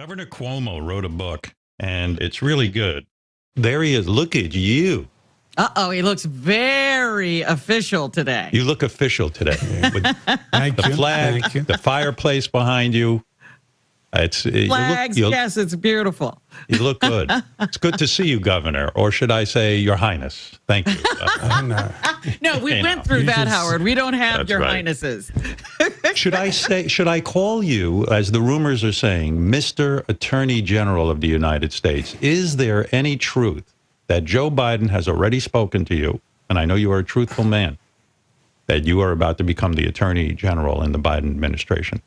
Governor Cuomo wrote a book, and it's really good. There he is. Look at you. Uh-oh, he looks very official today. You look official today. With Thank the you. flag, Thank you. the fireplace behind you. Flags, yes, it's beautiful. You look good. It's good to see you, Governor, or should I say, Your Highness. Thank you. No, we went through that, Howard. We don't have That's your right. highnesses. Should I call you, as the rumors are saying, Mr. Attorney General of the United States? Is there any truth that Joe Biden has already spoken to you, and I know you are a truthful man, that you are about to become the Attorney General in the Biden administration?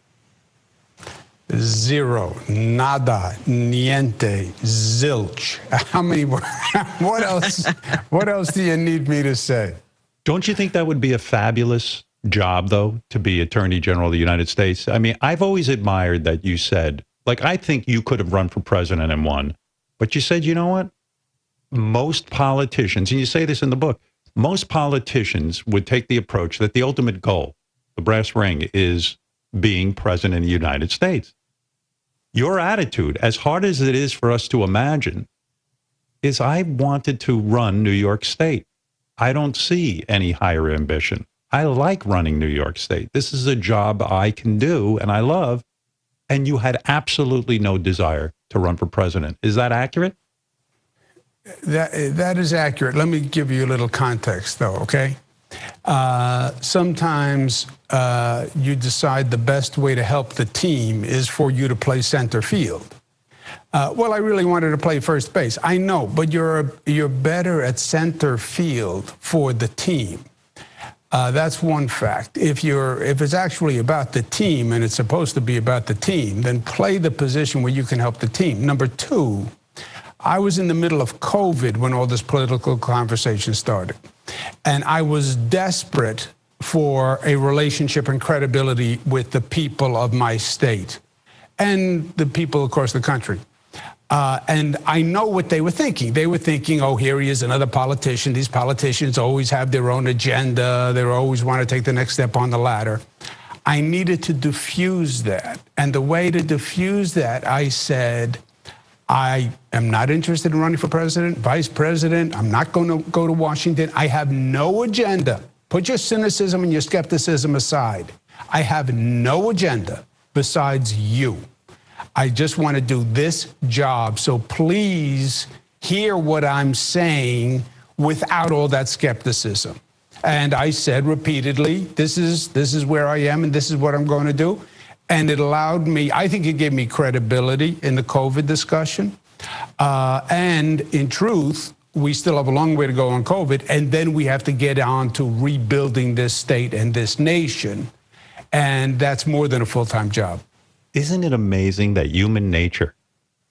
Zero, nada, niente, zilch. How many more? What else? What else do you need me to say? Don't you think that would be a fabulous job, though, to be Attorney General of the United States? I mean, I've always admired that you said, like, I think you could have run for president and won, but you said, you know what? Most politicians, and you say this in the book, most politicians would take the approach that the ultimate goal, the brass ring, is being president of the United States. Your attitude, as hard as it is for us to imagine, is I wanted to run New York State. I don't see any higher ambition. I like running New York State. This is a job I can do and I love. And you had absolutely no desire to run for president. Is that accurate? That is accurate. Let me give you a little context, though, okay? Sometimes you decide the best way to help the team is for you to play center field. Well, I really wanted to play first base. I know, but you're better at center field for the team. That's one fact. If it's actually about the team and it's supposed to be about the team, then play the position where you can help the team. Number two, I was in the middle of COVID when all this political conversation started. And I was desperate for a relationship and credibility with the people of my state and the people across the country. And I know what they were thinking. They were thinking, oh, here he is, another politician. These politicians always have their own agenda. They always want to take the next step on the ladder. I needed to diffuse that. And the way to diffuse that, I said, I am not interested in running for president, vice president. I'm not going to go to Washington. I have no agenda. Put your cynicism and your skepticism aside. I have no agenda besides you. I just want to do this job. So please hear what I'm saying without all that skepticism. And I said repeatedly, this is where I am and this is what I'm going to do. And it allowed me, I think it gave me credibility in the COVID discussion. And in truth, we still have a long way to go on COVID. And then we have to get on to rebuilding this state and this nation. And that's more than a full-time job. Isn't it amazing that human nature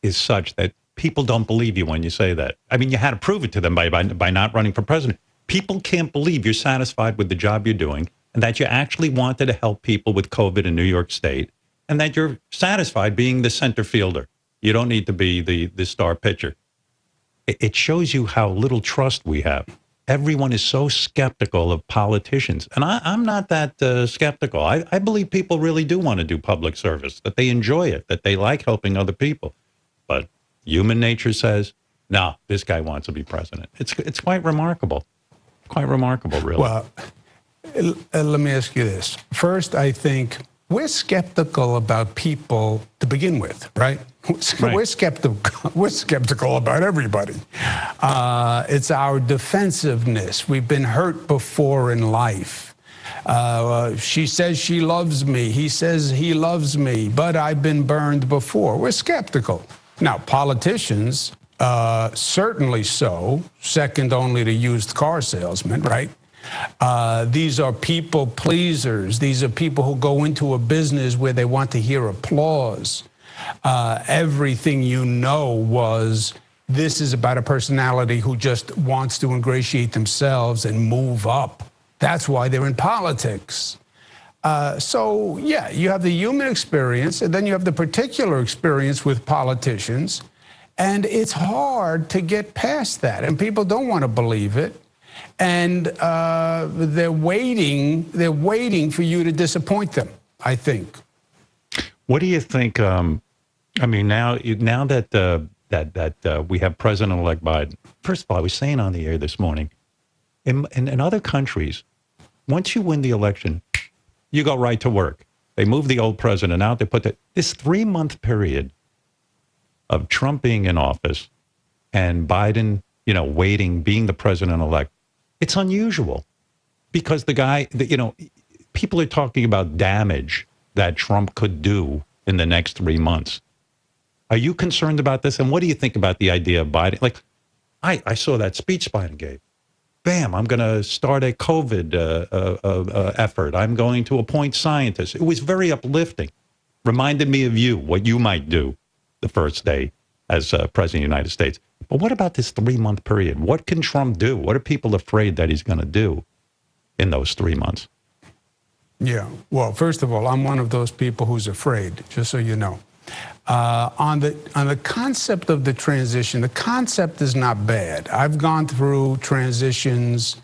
is such that people don't believe you when you say that? I mean, you had to prove it to them by not running for president. People can't believe you're satisfied with the job you're doing and that you actually wanted to help people with COVID in New York State and that you're satisfied being the center fielder. You don't need to be the star pitcher. It shows you how little trust we have. Everyone is so skeptical of politicians. And I'm not that skeptical. I believe people really do want to do public service, that they enjoy it, that they like helping other people. But human nature says, no, this guy wants to be president. It's quite remarkable. Quite remarkable, really. Well, let me ask you this. First, I think we're skeptical about people to begin with, right? We're skeptical about everybody. It's our defensiveness. We've been hurt before in life. She says she loves me. He says he loves me, but I've been burned before. We're skeptical. Now, politicians, certainly so, second only to used car salesmen, right? These are people pleasers. These are people who go into a business where they want to hear applause. Everything you know was, this is about a personality who just wants to ingratiate themselves and move up. That's why they're in politics. So, yeah, you have the human experience, and then you have the particular experience with politicians, and it's hard to get past that, and people don't want to believe it. And they're waiting for you to disappoint them, I think. What do you think I mean, now that we have President-elect Biden. First of all, I was saying on the air this morning, in other countries, once you win the election, you go right to work. They move the old president out. They put this 3-month period of Trump being in office and Biden, waiting, being the president-elect. It's unusual because the guy, people are talking about damage that Trump could do in the next 3 months. Are you concerned about this? And what do you think about the idea of Biden? Like, I saw that speech Biden gave. Bam, I'm going to start a COVID effort. I'm going to appoint scientists. It was very uplifting. Reminded me of you, what you might do the first day as president of the United States. But what about this 3-month period? What can Trump do? What are people afraid that he's going to do in those 3 months? Yeah. Well, first of all, I'm one of those people who's afraid, just so you know. On the concept of the transition, the concept is not bad. I've gone through transitions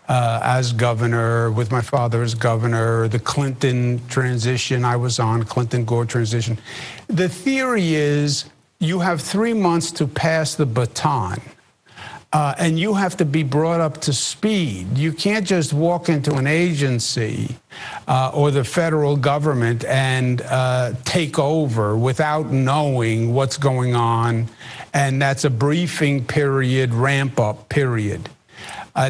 as governor, with my father as governor, the Clinton transition I was on, Clinton-Gore transition. The theory is you have 3 months to pass the baton. And you have to be brought up to speed. You can't just walk into an agency or the federal government and take over without knowing what's going on. And that's a briefing period, ramp up period.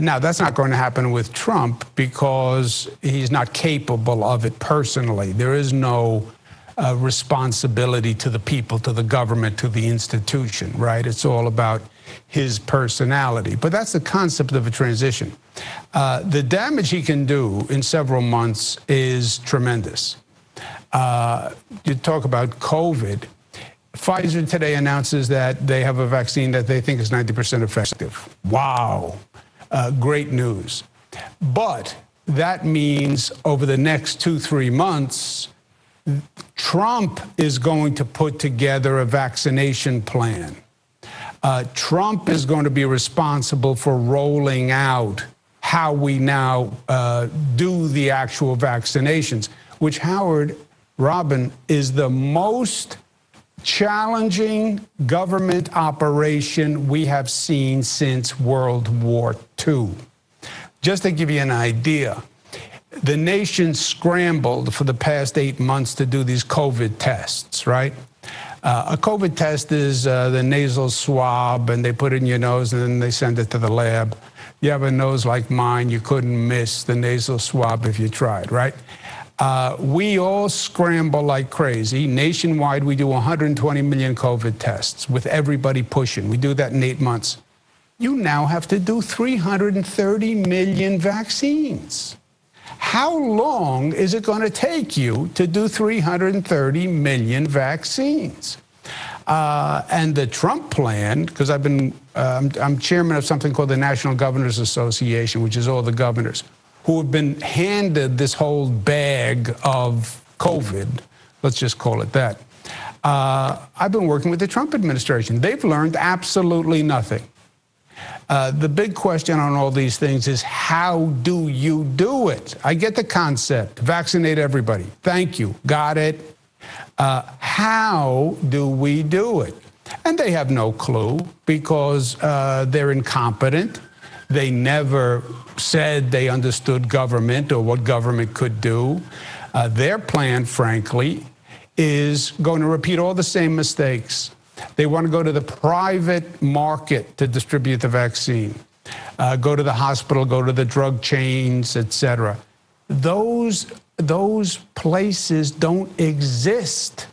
Now, that's not going to happen with Trump because he's not capable of it personally. There is no responsibility to the people, to the government, to the institution, right? It's all about his personality. But that's the concept of a transition. The damage he can do in several months is tremendous. You talk about COVID. Pfizer today announces that they have a vaccine that they think is 90% effective. Wow. Great news. But that means over the next 2-3 months, Trump is going to put together a vaccination plan. Trump is going to be responsible for rolling out how we now do the actual vaccinations, which, Howard, Robin, is the most challenging government operation we have seen since World War II. Just to give you an idea, the nation scrambled for the past 8 months to do these COVID tests, right? A COVID test is the nasal swab, and they put it in your nose, and then they send it to the lab. You have a nose like mine, you couldn't miss the nasal swab if you tried, right? We all scramble like crazy. Nationwide, we do 120 million COVID tests with everybody pushing. We do that in 8 months. You now have to do 330 million vaccines. How long is it going to take you to do 330 million vaccines? And the Trump plan, because I'm chairman of something called the National Governors Association, which is all the governors who have been handed this whole bag of COVID. Let's just call it that. I've been working with the Trump administration. They've learned absolutely nothing. The big question on all these things is, how do you do it? I get the concept. Vaccinate everybody. Thank you. Got it. How do we do it? And they have no clue because they're incompetent. They never said they understood government or what government could do. Their plan, frankly, is going to repeat all the same mistakes. They want to go to the private market to distribute the vaccine, go to the hospital, go to the drug chains, et cetera. Those places don't exist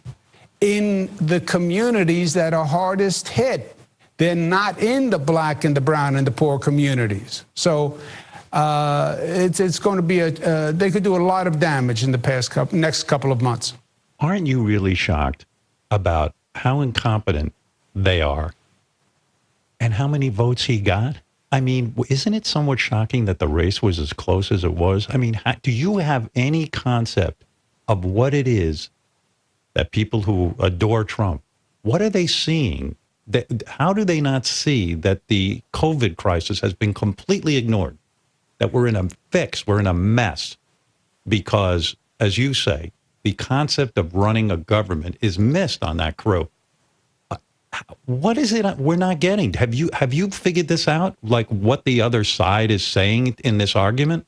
in the communities that are hardest hit. They're not in the black and the brown and the poor communities. So it's going to be they could do a lot of damage in the next couple of months. Aren't you really shocked about how incompetent they are and how many votes he got? I mean, isn't it somewhat shocking that the race was as close as it was? I mean, do you have any concept of what it is that people who adore Trump, what are they seeing? How do they not see that the COVID crisis has been completely ignored, that we're in a fix, we're in a mess because, as you say, the concept of running a government is missed on that crew. what is it we're not getting? Have you figured this out? Like what the other side is saying in this argument?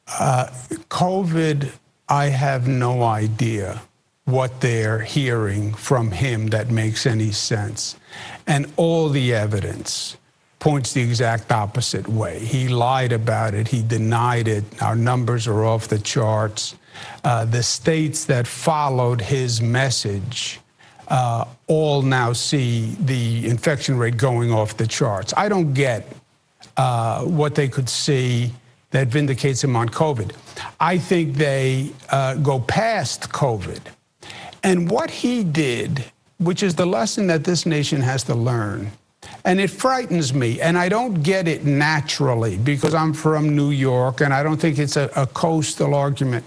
COVID, I have no idea what they're hearing from him that makes any sense. And all the evidence points the exact opposite way. He lied about it. He denied it. Our numbers are off the charts. The states that followed his message all now see the infection rate going off the charts. I don't get what they could see that vindicates him on COVID. I think they go past COVID. And what he did, which is the lesson that this nation has to learn, and it frightens me, and I don't get it naturally because I'm from New York, and I don't think it's a coastal argument.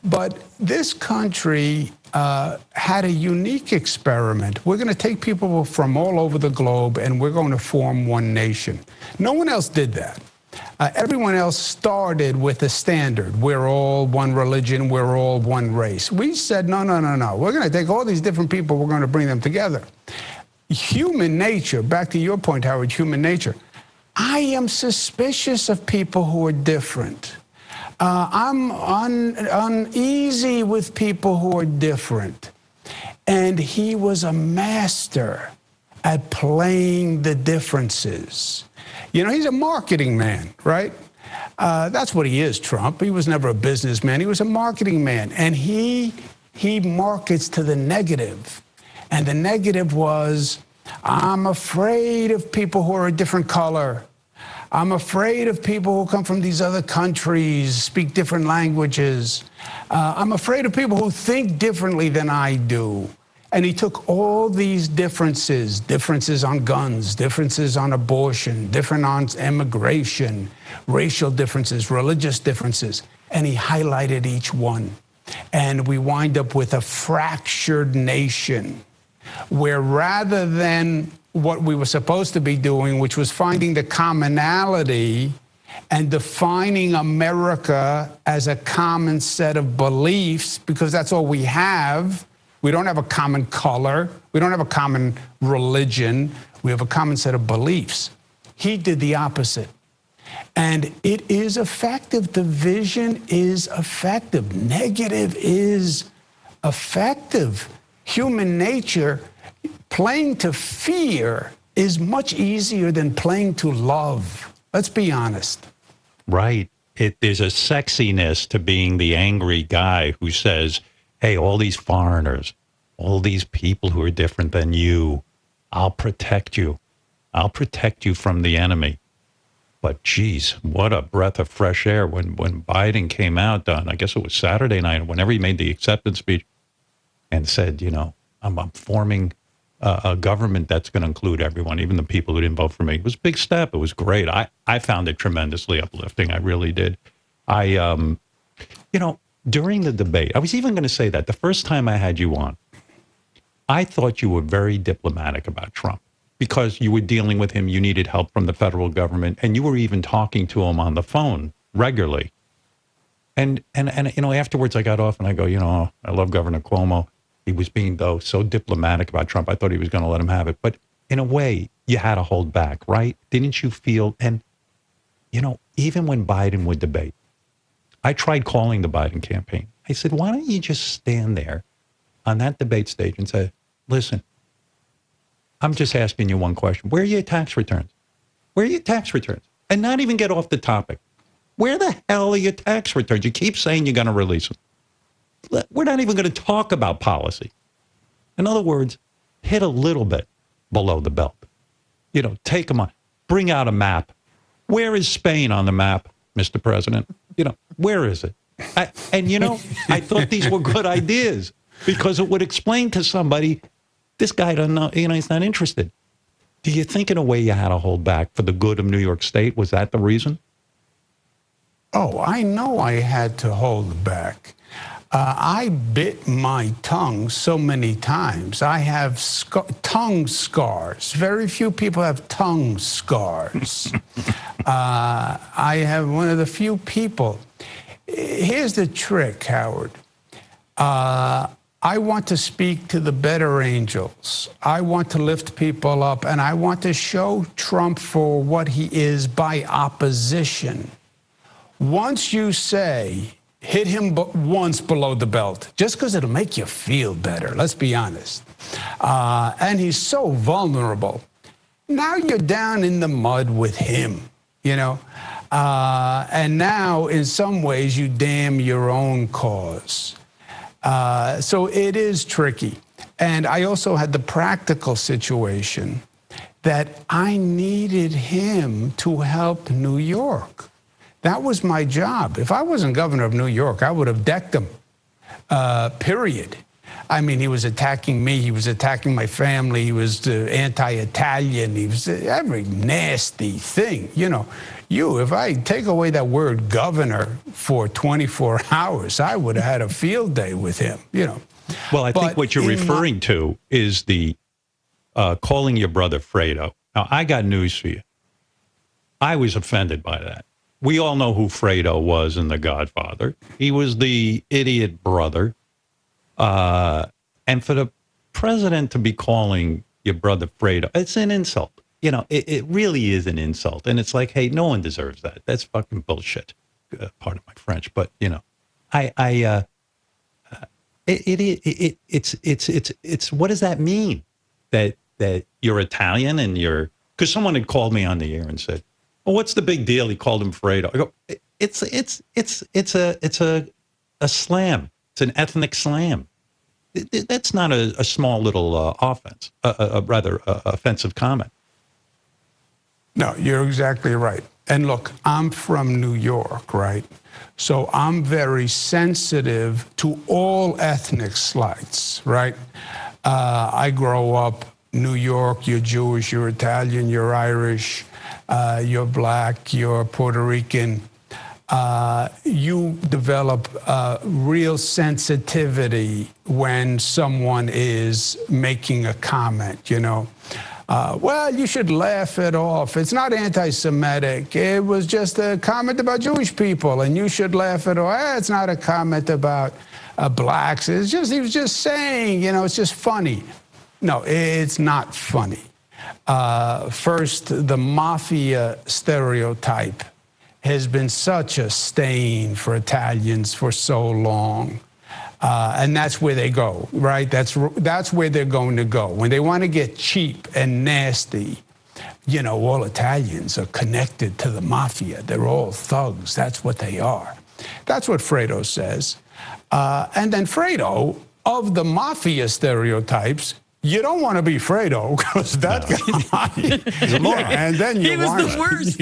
But this country had a unique experiment. We're going to take people from all over the globe, and we're going to form one nation. No one else did that. Everyone else started with a standard. We're all one religion. We're all one race. We said, no, no, no, no. We're going to take all these different people. We're going to bring them together. Human nature, back to your point, Howard, human nature. I am suspicious of people who are different. I'm uneasy with people who are different. And he was a master at playing the differences. You know, he's a marketing man, right? That's what he is, Trump. He was never a businessman. He was a marketing man. And he markets to the negative. And the negative was, I'm afraid of people who are a different color. I'm afraid of people who come from these other countries, speak different languages. I'm afraid of people who think differently than I do. And he took all these differences on guns, differences on abortion, different on immigration, racial differences, religious differences, and he highlighted each one. And we wind up with a fractured nation where rather than what we were supposed to be doing, which was finding the commonality and defining America as a common set of beliefs, because that's all we have. We don't have a common color. We don't have a common religion. We have a common set of beliefs. He did the opposite. And it is effective. Division is effective. Negative is effective. Human nature, playing to fear is much easier than playing to love. Let's be honest. Right. There's a sexiness to being the angry guy who says, hey, all these foreigners, all these people who are different than you, I'll protect you. I'll protect you from the enemy. But geez, what a breath of fresh air when Biden came out on, I guess it was Saturday night, whenever he made the acceptance speech and said, you know, I'm forming a government that's going to include everyone, even the people who didn't vote for me. It was a big step. It was great. I found it tremendously uplifting. I really did. During the debate, I was even going to say that the first time I had you on, I thought you were very diplomatic about Trump because you were dealing with him. You needed help from the federal government, and you were even talking to him on the phone regularly. And afterwards I got off and I go, I love Governor Cuomo. He was being, though, so diplomatic about Trump. I thought he was going to let him have it. But in a way, you had to hold back, right? Didn't you feel? And, even when Biden would debate, I tried calling the Biden campaign. I said, why don't you just stand there on that debate stage and say, listen, I'm just asking you one question. Where are your tax returns? Where are your tax returns? And not even get off the topic. Where the hell are your tax returns? You keep saying you're going to release them. We're not even going to talk about policy. In other words, hit a little bit below the belt. Take them on. Bring out a map. Where is Spain on the map, Mr. President? Where is it? I thought these were good ideas because it would explain to somebody, this guy doesn't know, he's not interested. Do you think in a way you had to hold back for the good of New York State? Was that the reason? Oh, I know I had to hold back. I bit my tongue so many times. I have tongue scars. Very few people have tongue scars. I have one of the few people. Here's the trick, Howard. I want to speak to the better angels. I want to lift people up, and I want to show Trump for what he is by opposition. Once you say, hit him once below the belt, just because it'll make you feel better, let's be honest. And he's so vulnerable. Now you're down in the mud with him, you know. And now, in some ways, you damn your own cause. So it is tricky. And I also had the practical situation that I needed him to help New York. That was my job. If I wasn't governor of New York, I would have decked him, period. I mean, he was attacking me. He was attacking my family. He was anti-Italian. He was every nasty thing. You know, if I take away that word governor for 24 hours, I would have had a field day with him, you know. Well, I think what you're referring to is the calling your brother Fredo. Now, I got news for you. I was offended by that. We all know who Fredo was in The Godfather. He was the idiot brother. And for the president to be calling your brother Fredo, it's an insult. You know, it really is an insult. And it's like, hey, no one deserves that. That's fucking bullshit. Pardon my French, but you know, it's what does that mean? That you're Italian and because someone had called me on the air and said, well, what's the big deal? He called him Fredo. I go, it's a slam. It's an ethnic slam. That's not a small little offense, rather offensive comment. No, you're exactly right. And look, I'm from New York, right? So I'm very sensitive to all ethnic slights, right? I grow up New York, you're Jewish, you're Italian, you're Irish, you're black, you're Puerto Rican. You develop real sensitivity when someone is making a comment, you know. Well, you should laugh it off. It's not anti-Semitic. It was just a comment about Jewish people, and you should laugh it off. It's not a comment about blacks. He was just saying, you know, it's just funny. No, it's not funny. First, the mafia stereotype has been such a stain for Italians for so long. And that's where they go, right? That's where they're going to go. When they want to get cheap and nasty, you know, all Italians are connected to the mafia. They're all thugs. That's what they are. That's what Fredo says. And then Fredo, of the mafia stereotypes, you don't want to be Fredo because that guy. And then he was the worst.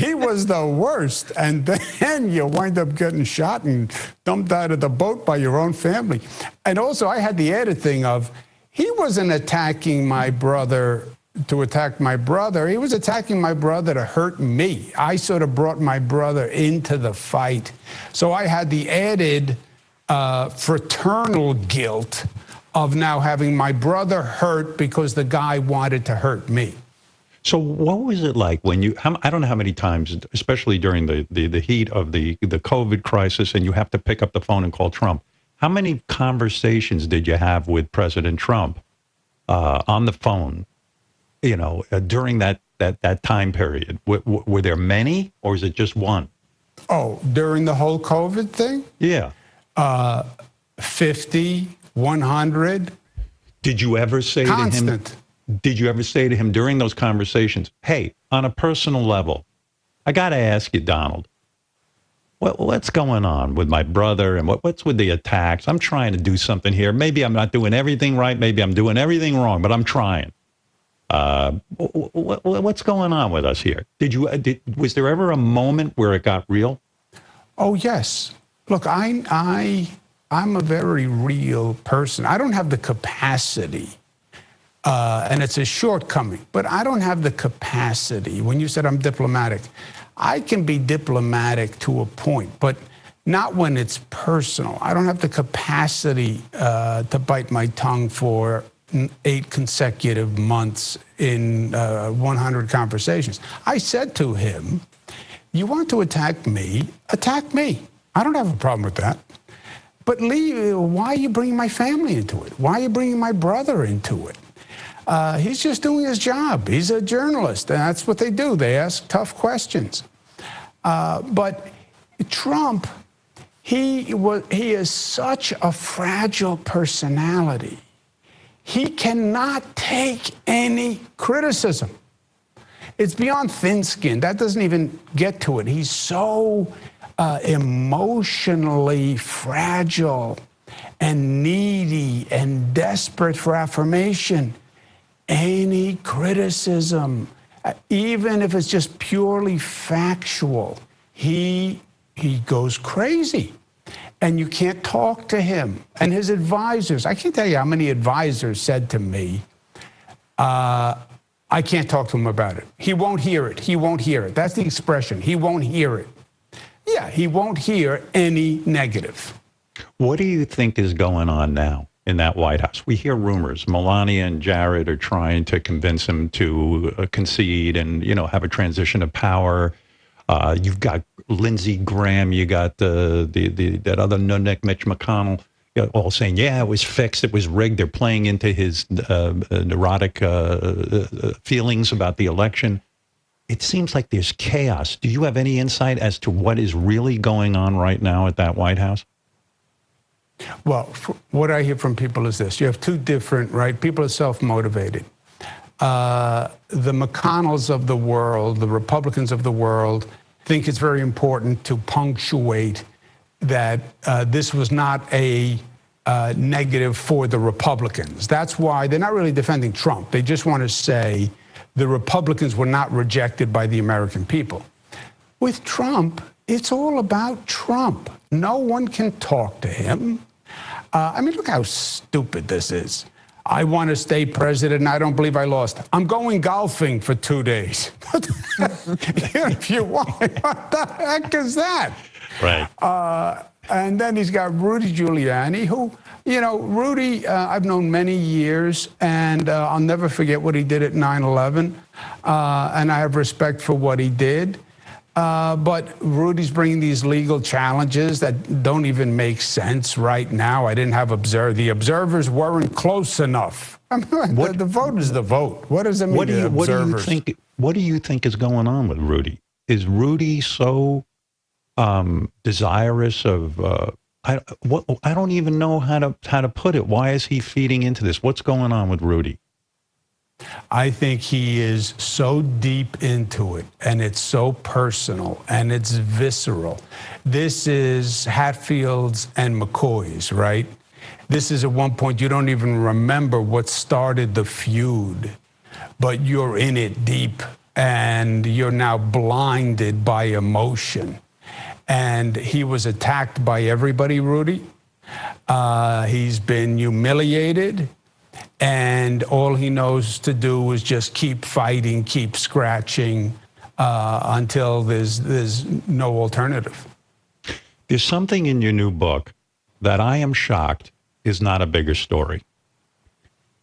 He was the worst, and then you wind up getting shot and dumped out of the boat by your own family. And also, I had the added thing of he wasn't attacking my brother to attack my brother. He was attacking my brother to hurt me. I sort of brought my brother into the fight, so I had the added fraternal guilt of now having my brother hurt because the guy wanted to hurt me. So what was it like when I don't know how many times, especially during the heat of the COVID crisis, and you have to pick up the phone and call Trump, how many conversations did you have with President Trump on the phone, you know, during that time period? Were there many, or is it just one? Oh, during the whole COVID thing? Yeah. 50, 100. Did you ever say Constant. to him? Did you ever say to him during those conversations, hey, on a personal level, I got to ask you, Donald, what's going on with my brother and what's with the attacks? I'm trying to do something here. Maybe I'm not doing everything right. Maybe I'm doing everything wrong, but I'm trying. What's going on with us here? Was there ever a moment where it got real? Oh, yes. Look, I'm a very real person. I don't have the capacity, and it's a shortcoming, but I don't have the capacity. When you said I'm diplomatic, I can be diplomatic to a point, but not when it's personal. I don't have the capacity to bite my tongue for 8 consecutive months in 100 conversations. I said to him, you want to attack me? Attack me. I don't have a problem with that. But Lee, why are you bringing my family into it? Why are you bringing my brother into it? He's just doing his job. He's a journalist, and that's what they do. They ask tough questions. But Trump, he is such a fragile personality. He cannot take any criticism. It's beyond thin-skinned. That doesn't even get to it. He's so emotionally fragile and needy and desperate for affirmation. Any criticism, even if it's just purely factual, he goes crazy. And you can't talk to him. And his advisors, I can't tell you how many advisors said to me, I can't talk to him about it. He won't hear it. He won't hear it. That's the expression. He won't hear it. Yeah, he won't hear any negative. What do you think is going on now in that White House? We hear rumors. Melania and Jared are trying to convince him to concede and, have a transition of power. You've got Lindsey Graham. You got that other nutneck, Mitch McConnell, all saying, yeah, it was fixed. It was rigged. They're playing into his neurotic feelings about the election. It seems like there's chaos. Do you have any insight as to what is really going on right now at that White House? Well, what I hear from people is this. You have two different, right? People are self-motivated. The McConnells of the world, the Republicans of the world, think it's very important to punctuate that this was not a negative for the Republicans. That's why they're not really defending Trump. They just want to say the Republicans were not rejected by the American people. With Trump, it's all about Trump. No one can talk to him. I mean, look how stupid this is. I want to stay president, and I don't believe I lost. I'm going golfing for 2 days. If you want, what the heck is that? Right. And then he's got Rudy Giuliani, who, Rudy, I've known many years, and I'll never forget what he did at 9/11. And I have respect for what he did. But Rudy's bringing these legal challenges that don't even make sense right now. I didn't have the observers weren't close enough. I mean, the vote is the vote. What does it mean? What do you think is going on with Rudy? Is Rudy so desirous of? I don't even know how to put it. Why is he feeding into this? What's going on with Rudy? I think he is so deep into it, and it's so personal, and it's visceral. This is Hatfield's and McCoy's, right? This is at one point, you don't even remember what started the feud, but you're in it deep, and you're now blinded by emotion. And he was attacked by everybody, Rudy. He's been humiliated. And all he knows to do is just keep fighting, keep scratching until there's no alternative. There's something in your new book that I am shocked is not a bigger story.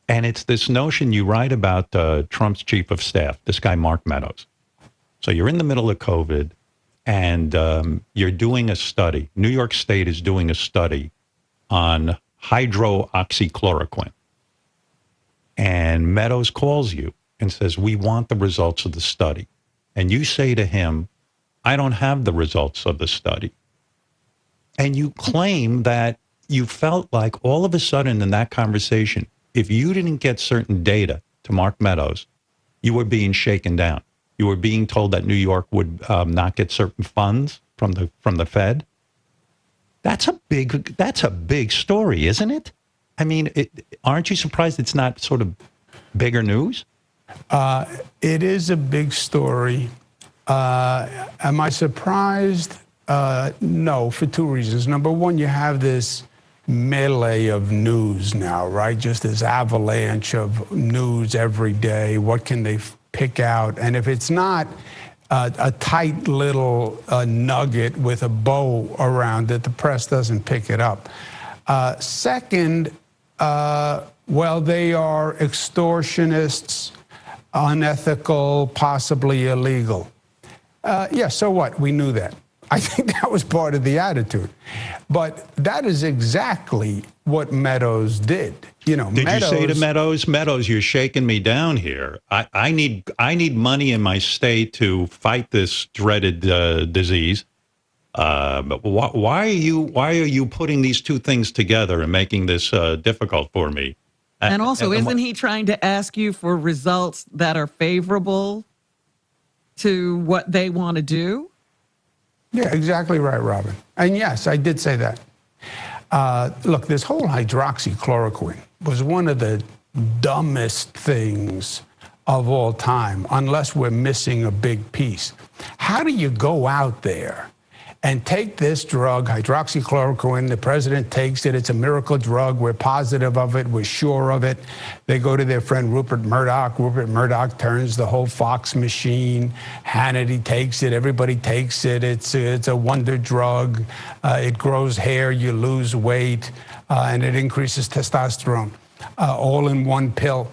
And it's this notion you write about Trump's chief of staff, this guy, Mark Meadows. So you're in the middle of COVID and you're doing a study. New York State is doing a study on hydroxychloroquine. And Meadows calls you and says, we want the results of the study. And you say to him, I don't have the results of the study. And you claim that you felt like all of a sudden in that conversation, if you didn't get certain data to Mark Meadows, you were being shaken down. You were being told that New York would not get certain funds from the Fed. That's a big story, isn't it? I mean, aren't you surprised it's not sort of bigger news? It is a big story. Am I surprised? No, for two reasons. Number one, you have this melee of news now, right? Just this avalanche of news every day. What can they pick out? And if it's not a tight little nugget with a bow around it, the press doesn't pick it up. Second, well, they are extortionists, unethical, possibly illegal. Yeah, so what? We knew that. I think that was part of the attitude. But that is exactly what Meadows did. You know, Did Meadows, you say to Meadows, Meadows, you're shaking me down here. I need money in my state to fight this dreaded disease. But why are you putting these two things together and making this difficult for me? And also, isn't he trying to ask you for results that are favorable to what they want to do? Yeah, exactly right, Robin. And yes, I did say that. Look, this whole hydroxychloroquine was one of the dumbest things of all time, unless we're missing a big piece. How do you go out there and take this drug, hydroxychloroquine? The president takes it. It's a miracle drug. We're positive of it. We're sure of it. They go to their friend Rupert Murdoch. Rupert Murdoch turns the whole Fox machine. Hannity takes it. Everybody takes it. It's a wonder drug. It grows hair. You lose weight. And it increases testosterone. All in one pill.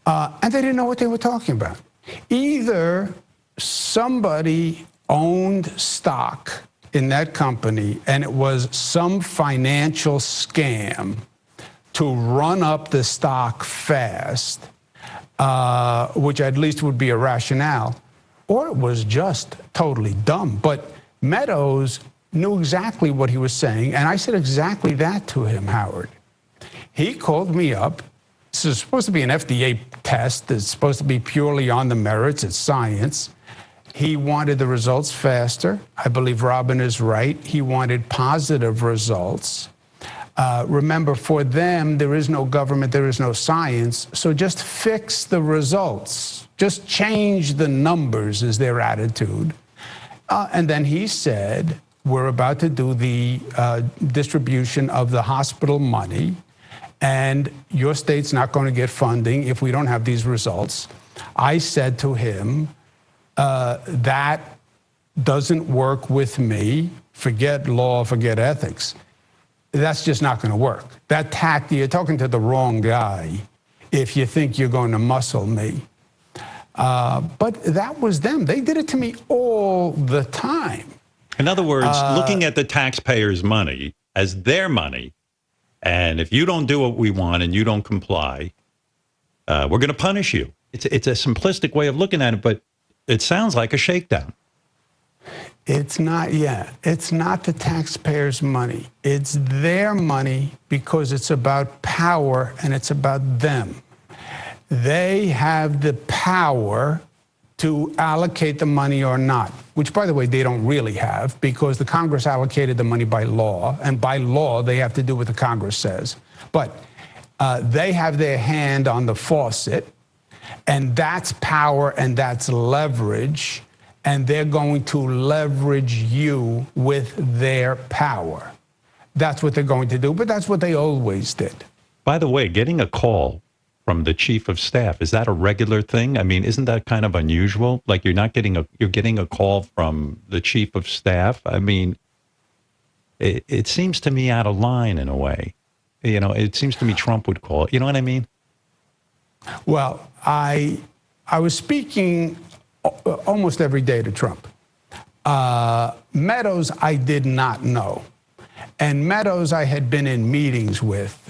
And they didn't know what they were talking about. Either somebody owned stock in that company, and it was some financial scam to run up the stock fast, which at least would be a rationale, or it was just totally dumb. But Meadows knew exactly what he was saying, and I said exactly that to him, Howard. He called me up. This is supposed to be an FDA test. It's supposed to be purely on the merits. It's science. He wanted the results faster. I believe Robin is right. He wanted positive results. Remember, for them, there is no government, there is no science. So just fix the results. Just change the numbers is their attitude. And then he said, we're about to do the distribution of the hospital money, and your state's not going to get funding if we don't have these results. I said to him, that doesn't work with me. Forget law, forget ethics. That's just not going to work. That tact, you're talking to the wrong guy if you think you're going to muscle me. But that was them. They did it to me all the time. In other words, looking at the taxpayers' money as their money, and if you don't do what we want and you don't comply, we're going to punish you. It's a simplistic way of looking at it, but it sounds like a shakedown. It's not yet. It's not the taxpayers' money. It's their money because it's about power and it's about them. They have the power to allocate the money or not, which, by the way, they don't really have because the Congress allocated the money by law, and by law, they have to do what the Congress says. But they have their hand on the faucet, and that's power and that's leverage, and they're going to leverage you with their power. That's what they're going to do, but that's what they always did. By the way, getting a call from the chief of staff, is that a regular thing? I mean, isn't that kind of unusual? Like you're getting a call from the chief of staff? I mean, it seems to me out of line in a way. You know, it seems to me Trump would call it. You know what I mean? Well, I was speaking almost every day to Trump. Meadows, I did not know. And Meadows, I had been in meetings with,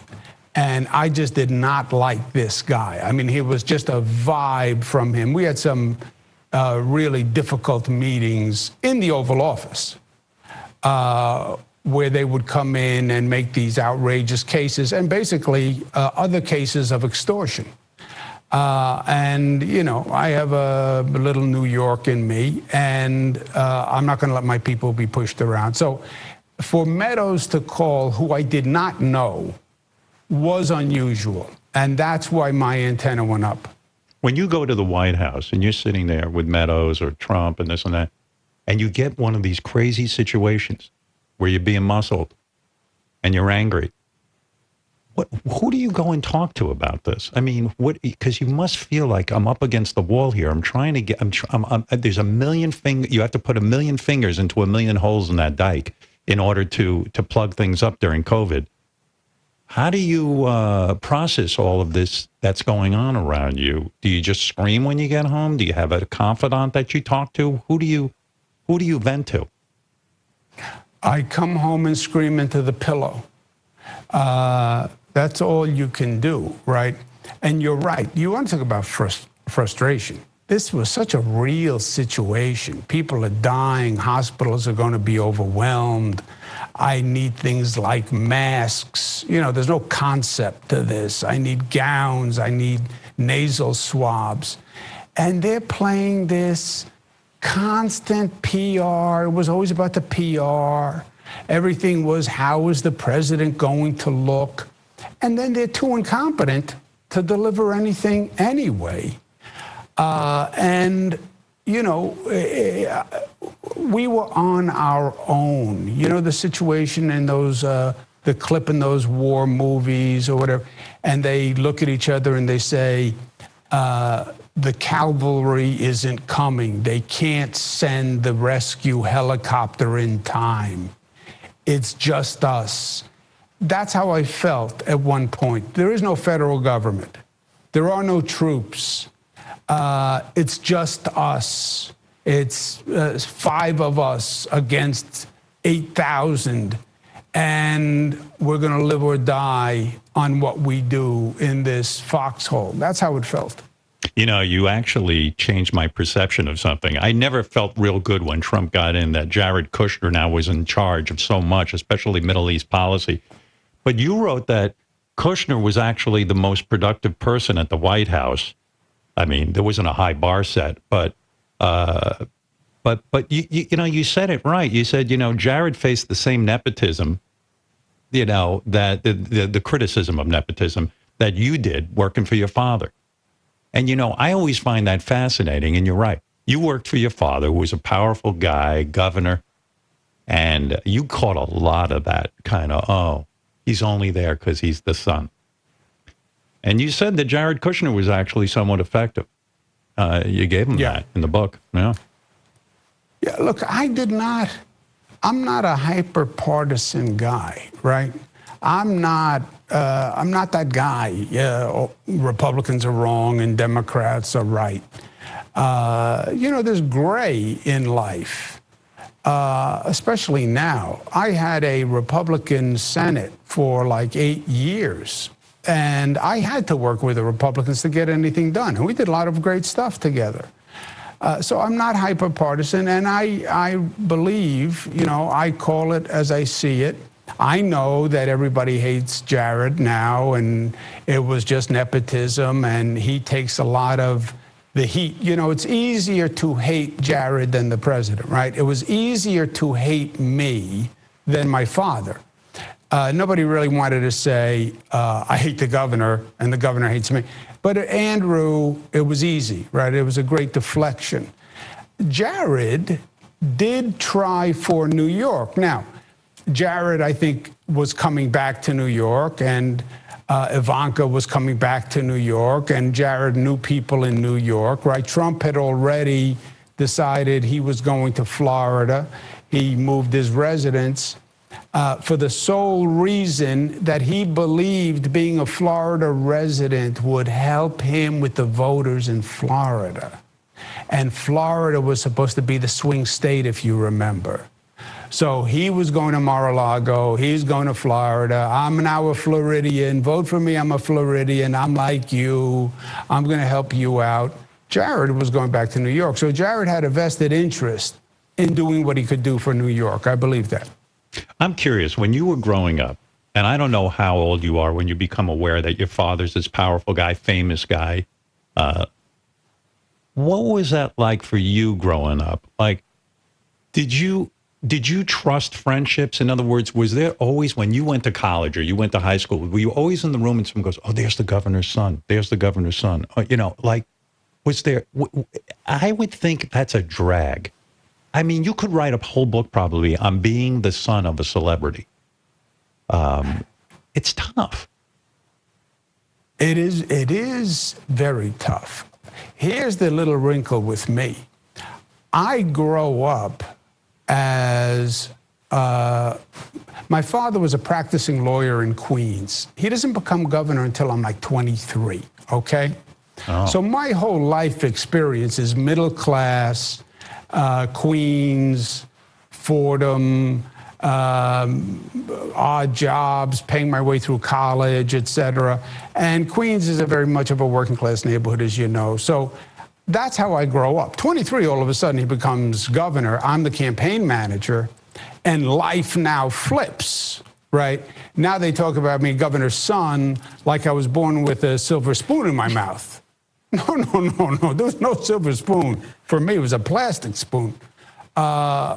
and I just did not like this guy. I mean, he was just a vibe from him. We had some really difficult meetings in the Oval Office where they would come in and make these outrageous cases and basically other cases of extortion. And, you know, I have a little New York in me, and I'm not going to let my people be pushed around. So for Meadows to call, who I did not know, was unusual. And that's why my antenna went up. When you go to the White House and you're sitting there with Meadows or Trump and this and that, and you get one of these crazy situations where you're being muscled and you're angry, who do you go and talk to about this? I mean, because you must feel like I'm up against the wall here. I'm trying to get, there's a million fingers, you have to put a million fingers into a million holes in that dike in order to plug things up during COVID. How do you process all of this that's going on around you? Do you just scream when you get home? Do you have a confidant that you talk to? Who do you vent to? I come home and scream into the pillow. That's all you can do, right? And you're right. You want to talk about frustration. This was such a real situation. People are dying. Hospitals are going to be overwhelmed. I need things like masks. You know, there's no concept to this. I need gowns. I need nasal swabs. And they're playing this constant PR. It was always about the PR. Everything was, how is the president going to look? And then they're too incompetent to deliver anything anyway. And, you know, we were on our own. You know, the situation in those, the clip in those war movies or whatever, and they look at each other and they say, the cavalry isn't coming. They can't send the rescue helicopter in time. It's just us. That's how I felt at one point. There is no federal government. There are no troops. It's just us. It's 5 of us against 8,000. And we're going to live or die on what we do in this foxhole. That's how it felt. You know, you actually changed my perception of something. I never felt real good when Trump got in that Jared Kushner now was in charge of so much, especially Middle East policy. But you wrote that Kushner was actually the most productive person at the White House. I mean, there wasn't a high bar set, but you know, you said it right. You said, you know, Jared faced the same nepotism, you know, that the criticism of nepotism that you did working for your father. And, you know, I always find that fascinating. And you're right. You worked for your father, who was a powerful guy, governor, and you caught a lot of that kind of, oh, he's only there because he's the son. And you said that Jared Kushner was actually somewhat effective. You gave him that in the book. Yeah. Yeah, look, I'm not a hyper-partisan guy, right? I'm not that guy. Yeah, Republicans are wrong and Democrats are right. You know, there's gray in life, especially now. I had a Republican Senate for like 8 years, and I had to work with the Republicans to get anything done. And we did a lot of great stuff together. So I'm not hyper-partisan, and I believe, you know, I call it as I see it. I know that everybody hates Jared now, and it was just nepotism, and he takes a lot of the heat. You know, it's easier to hate Jared than the president, right? It was easier to hate me than my father. Nobody really wanted to say, I hate the governor, and the governor hates me. But Andrew, it was easy, right? It was a great deflection. Jared did try for New York. Now, Jared, I think, was coming back to New York, and Ivanka was coming back to New York, and Jared knew people in New York, right? Trump had already decided he was going to Florida. He moved his residence for the sole reason that he believed being a Florida resident would help him with the voters in Florida. And Florida was supposed to be the swing state, if you remember. So he was going to Mar-a-Lago. He's going to Florida. I'm now a Floridian. Vote for me. I'm a Floridian. I'm like you. I'm going to help you out. Jared was going back to New York. So Jared had a vested interest in doing what he could do for New York. I believe that. I'm curious, when you were growing up, and I don't know how old you are when you become aware that your father's this powerful guy, famous guy. What was that like for you growing up? Like, did you trust friendships? In other words, was there always, when you went to college or you went to high school, were you always in the room and someone goes, oh, there's the governor's son. There's the governor's son. You know, like, was there, I would think that's a drag. I mean, you could write a whole book probably on being the son of a celebrity. It's tough. It is very tough. Here's the little wrinkle with me. I grow up as my father was a practicing lawyer in Queens. He doesn't become governor until I'm like 23, okay? Oh. So my whole life experience is middle class, Queens, Fordham, odd jobs, paying my way through college, etc. And Queens is a very much of a working class neighborhood, as you know. So that's how I grow up. 23, all of a sudden, he becomes governor. I'm the campaign manager, and life now flips, right? Now they talk about me, governor's son, like I was born with a silver spoon in my mouth. No. There was no silver spoon. For me, it was a plastic spoon. I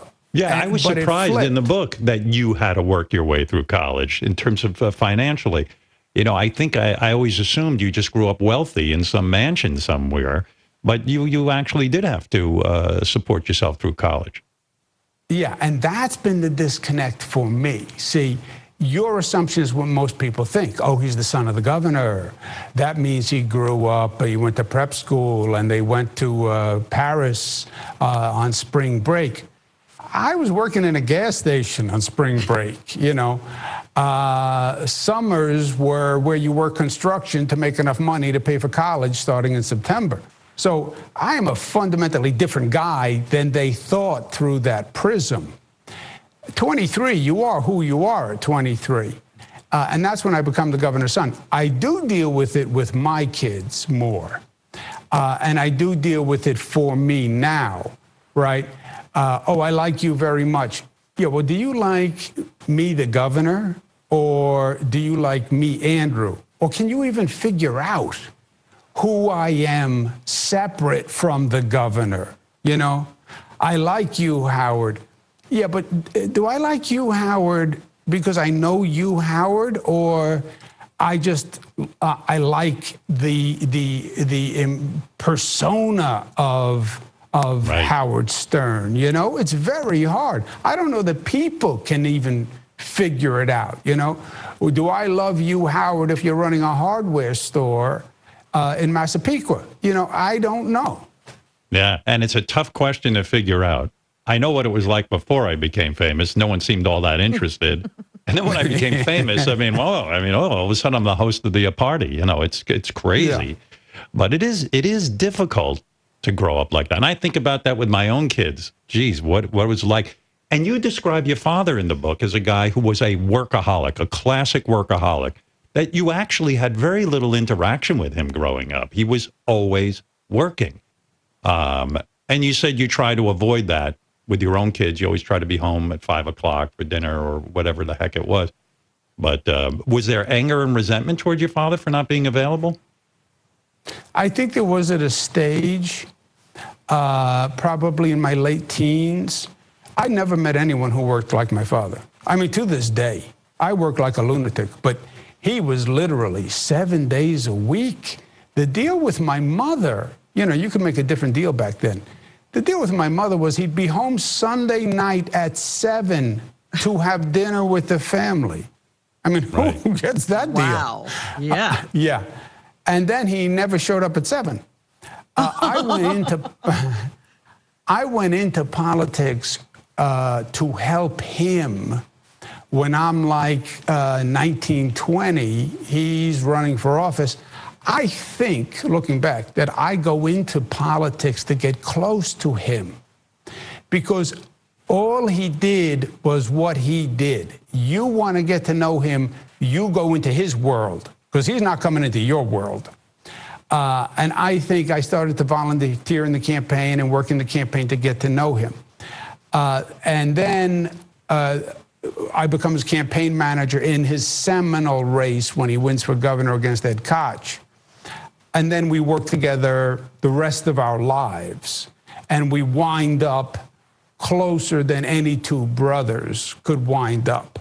was surprised in the book that you had to work your way through college in terms of financially. You know, I think I always assumed you just grew up wealthy in some mansion somewhere, but you actually did have to support yourself through college. Yeah, and that's been the disconnect for me. See, your assumption is what most people think. Oh, he's the son of the governor. That means he grew up, he went to prep school, and they went to Paris on spring break. I was working in a gas station on spring break, you know. Summers were where you work construction to make enough money to pay for college starting in September. So I am a fundamentally different guy than they thought through that prism. 23, you are who you are at 23. And that's when I become the governor's son. I do deal with it with my kids more. And I do deal with it for me now, right? I like you very much. Yeah, well, do you like me, the governor, or do you like me, Andrew? Or can you even figure out who I am separate from the governor? You know, I like you, Howard. Yeah, but do I like you, Howard, because I know you, Howard, or I just I like the persona of right. Howard Stern? You know, it's very hard. I don't know that people can even figure it out. You know, do I love you, Howard, if you're running a hardware store in Massapequa? You know, I don't know. Yeah, and it's a tough question to figure out. I know what it was like before I became famous. No one seemed all that interested. And then when I became famous, all of a sudden I'm the host of the party. You know, it's crazy. Yeah. But it is difficult to grow up like that. And I think about that with my own kids. Geez, what it was like. And you describe your father in the book as a guy who was a workaholic, a classic workaholic, that you actually had very little interaction with him growing up. He was always working. And you said you try to avoid that with your own kids. You always try to be home at 5 o'clock for dinner or whatever the heck it was. But was there anger and resentment towards your father for not being available? I think there was at a stage, probably in my late teens. I never met anyone who worked like my father. I mean, to this day, I work like a lunatic, but he was literally 7 days a week. The deal with my mother, you know, you could make a different deal back then. The deal with my mother was he'd be home Sunday night at 7 to have dinner with the family. I mean, right. Who gets that deal? Wow. Yeah. Yeah. And then he never showed up at 7. I went into politics to help him when I'm like 19, 20. He's running for office. I think, looking back, that I go into politics to get close to him because all he did was what he did. You want to get to know him, you go into his world because he's not coming into your world. And I think I started to volunteer in the campaign and work in the campaign to get to know him. And then I become his campaign manager in his seminal race when he wins for governor against Ed Koch. And then we work together the rest of our lives. And we wind up closer than any two brothers could wind up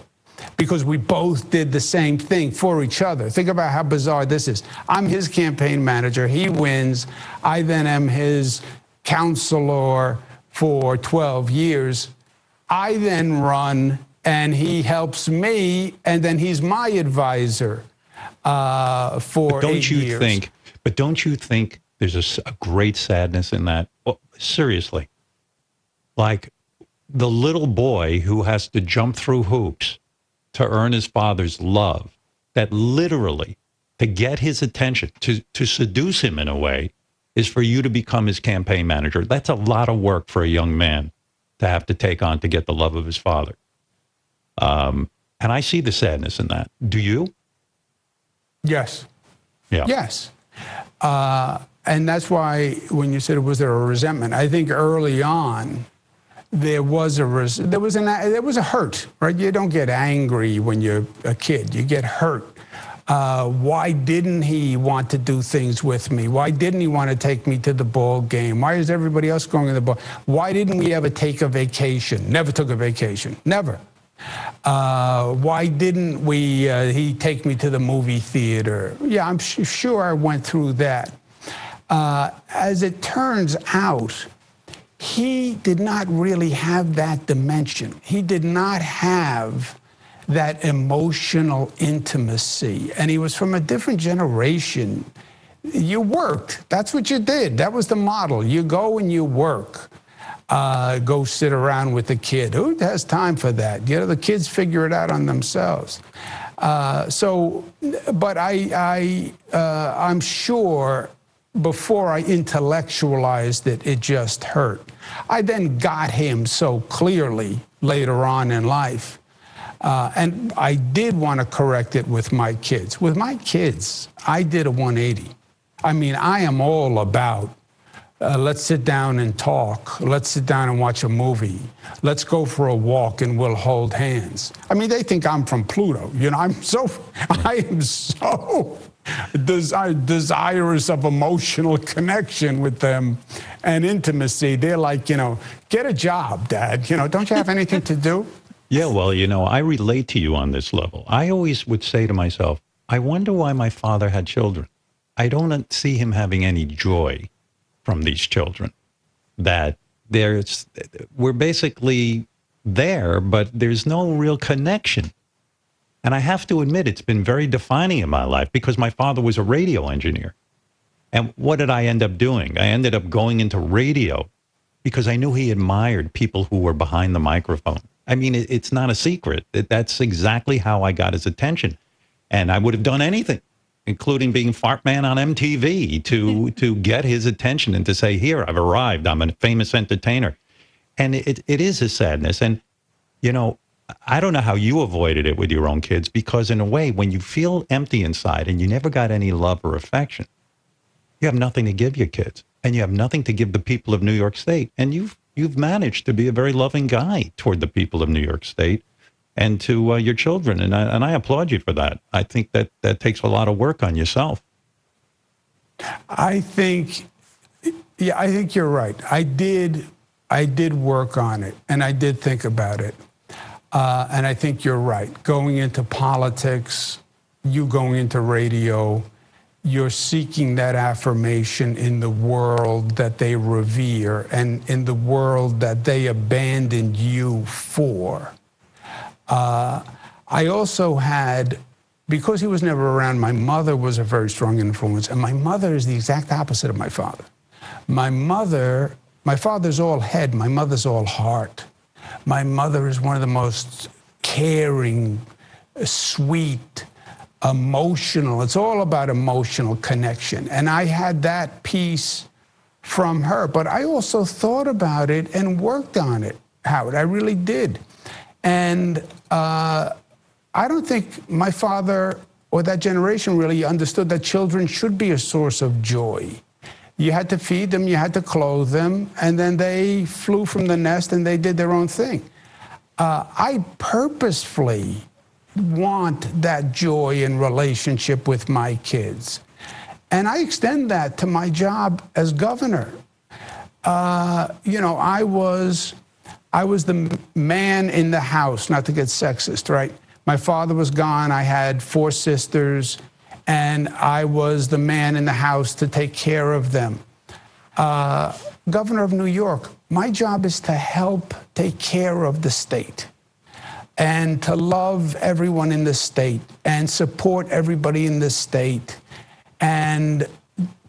because we both did the same thing for each other. Think about how bizarre this is. I'm his campaign manager. He wins. I then am his counselor for 12 years. I then run and he helps me. And then he's my advisor for 8 years. But don't you think there's a great sadness in that? Well, seriously. Like the little boy who has to jump through hoops to earn his father's love, that literally to get his attention, to seduce him in a way, is for you to become his campaign manager. That's a lot of work for a young man to have to take on to get the love of his father. And I see the sadness in that. Do you? Yes. Yeah. Yes. And that's why when you said, was there a resentment? I think early on, there was a hurt, right? You don't get angry when you're a kid. You get hurt. Why didn't he want to do things with me? Why didn't he want to take me to the ball game? Why is everybody else going to the ball? Why didn't we ever take a vacation? Never took a vacation. Never. Why didn't he take me to the movie theater? Yeah, I'm sure I went through that. As it turns out, he did not really have that dimension. He did not have that emotional intimacy. And he was from a different generation. You worked. That's what you did. That was the model. You go and you work. Go sit around with the kid. Who has time for that? You know, the kids figure it out on themselves. But I'm sure before I intellectualized it, it just hurt. I then got him so clearly later on in life. And I did want to correct it with my kids. With my kids, I did a 180. I mean, I am all about let's sit down and talk. Let's sit down and watch a movie. Let's go for a walk and we'll hold hands. I mean, they think I'm from Pluto. You know, I am so desirous of emotional connection with them and intimacy. They're like, you know, get a job, Dad. You know, don't you have anything to do? Yeah, well, you know, I relate to you on this level. I always would say to myself, I wonder why my father had children. I don't see him having any joy from these children. That we're basically there, but there's no real connection. And I have to admit, it's been very defining in my life because my father was a radio engineer. And what did I end up doing? I ended up going into radio because I knew he admired people who were behind the microphone. I mean, it's not a secret. That's exactly how I got his attention. And I would have done anything, including being fart man on MTV to get his attention and to say, here, I've arrived. I'm a famous entertainer. And it is a sadness. And, you know, I don't know how you avoided it with your own kids, because in a way, when you feel empty inside and you never got any love or affection, you have nothing to give your kids, and you have nothing to give the people of New York State. And you've managed to be a very loving guy toward the people of New York State and to your children. And I applaud you for that. I think that takes a lot of work on yourself. I think you're right. I did work on it, and I did think about it. And I think you're right. Going into politics, you going into radio, you're seeking that affirmation in the world that they revere and in the world that they abandoned you for. I also had, because he was never around, my mother was a very strong influence. And my mother is the exact opposite of my father. My father's all head, my mother's all heart. My mother is one of the most caring, sweet, emotional. It's all about emotional connection. And I had that piece from her. But I also thought about it and worked on it, Howard. I really did. And I don't think my father or that generation really understood that children should be a source of joy. You had to feed them, you had to clothe them, and then they flew from the nest and they did their own thing. I purposefully want that joy in relationship with my kids. And I extend that to my job as governor. You know, I was the man in the house, not to get sexist, right? My father was gone, I had 4 sisters, and I was the man in the house to take care of them. Governor of New York, my job is to help take care of the state and to love everyone in the state and support everybody in the state and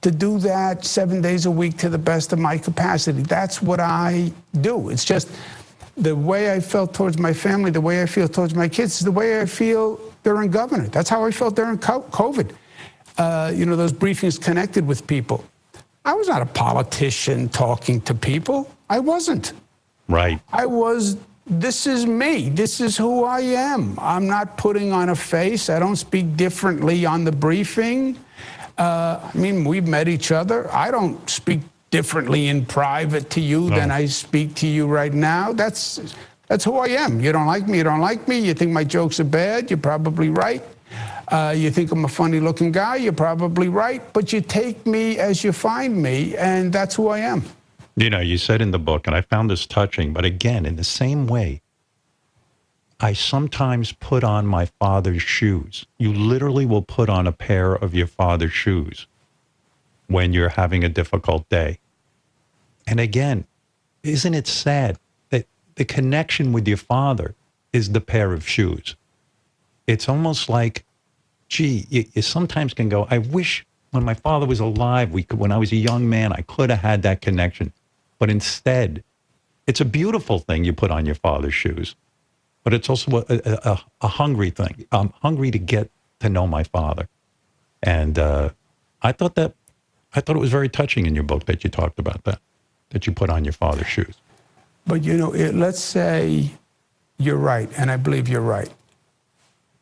to do that 7 days a week to the best of my capacity. That's what I do. It's just the way I felt towards my family, the way I feel towards my kids, is the way I feel during governor. That's how I felt during COVID. You know, those briefings connected with people. I was not a politician talking to people. I wasn't. Right. I was this is me. This is who I am. I'm not putting on a face. I don't speak differently on the briefing. I mean, we've met each other. I don't speak differently in private to you than I speak to you right now. That's who I am. You don't like me, you don't like me. You think my jokes are bad, you're probably right. You think I'm a funny-looking guy, you're probably right. But you take me as you find me, and that's who I am. You know, you said in the book, and I found this touching, but again, in the same way, I sometimes put on my father's shoes. You literally will put on a pair of your father's shoes when you're having a difficult day. And again, isn't it sad that the connection with your father is the pair of shoes? It's almost like, gee, you sometimes can go, I wish when my father was alive, when I was a young man, I could have had that connection. But instead, it's a beautiful thing you put on your father's shoes. But it's also a hungry thing. I'm hungry to get to know my father. And I thought it was very touching in your book that you talked about that you put on your father's shoes. But, you know, let's say you're right, and I believe you're right.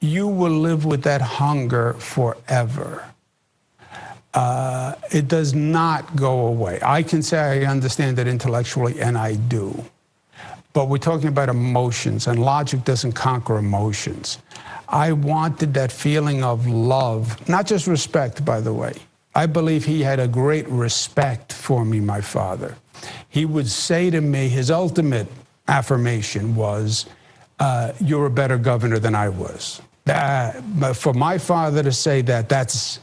You will live with that hunger forever. It does not go away. I can say I understand it intellectually, and I do. But we're talking about emotions, and logic doesn't conquer emotions. I wanted that feeling of love, not just respect, by the way. I believe he had a great respect for me, my father. He would say to me, his ultimate affirmation was, you're a better governor than I was. But for my father to say that, that's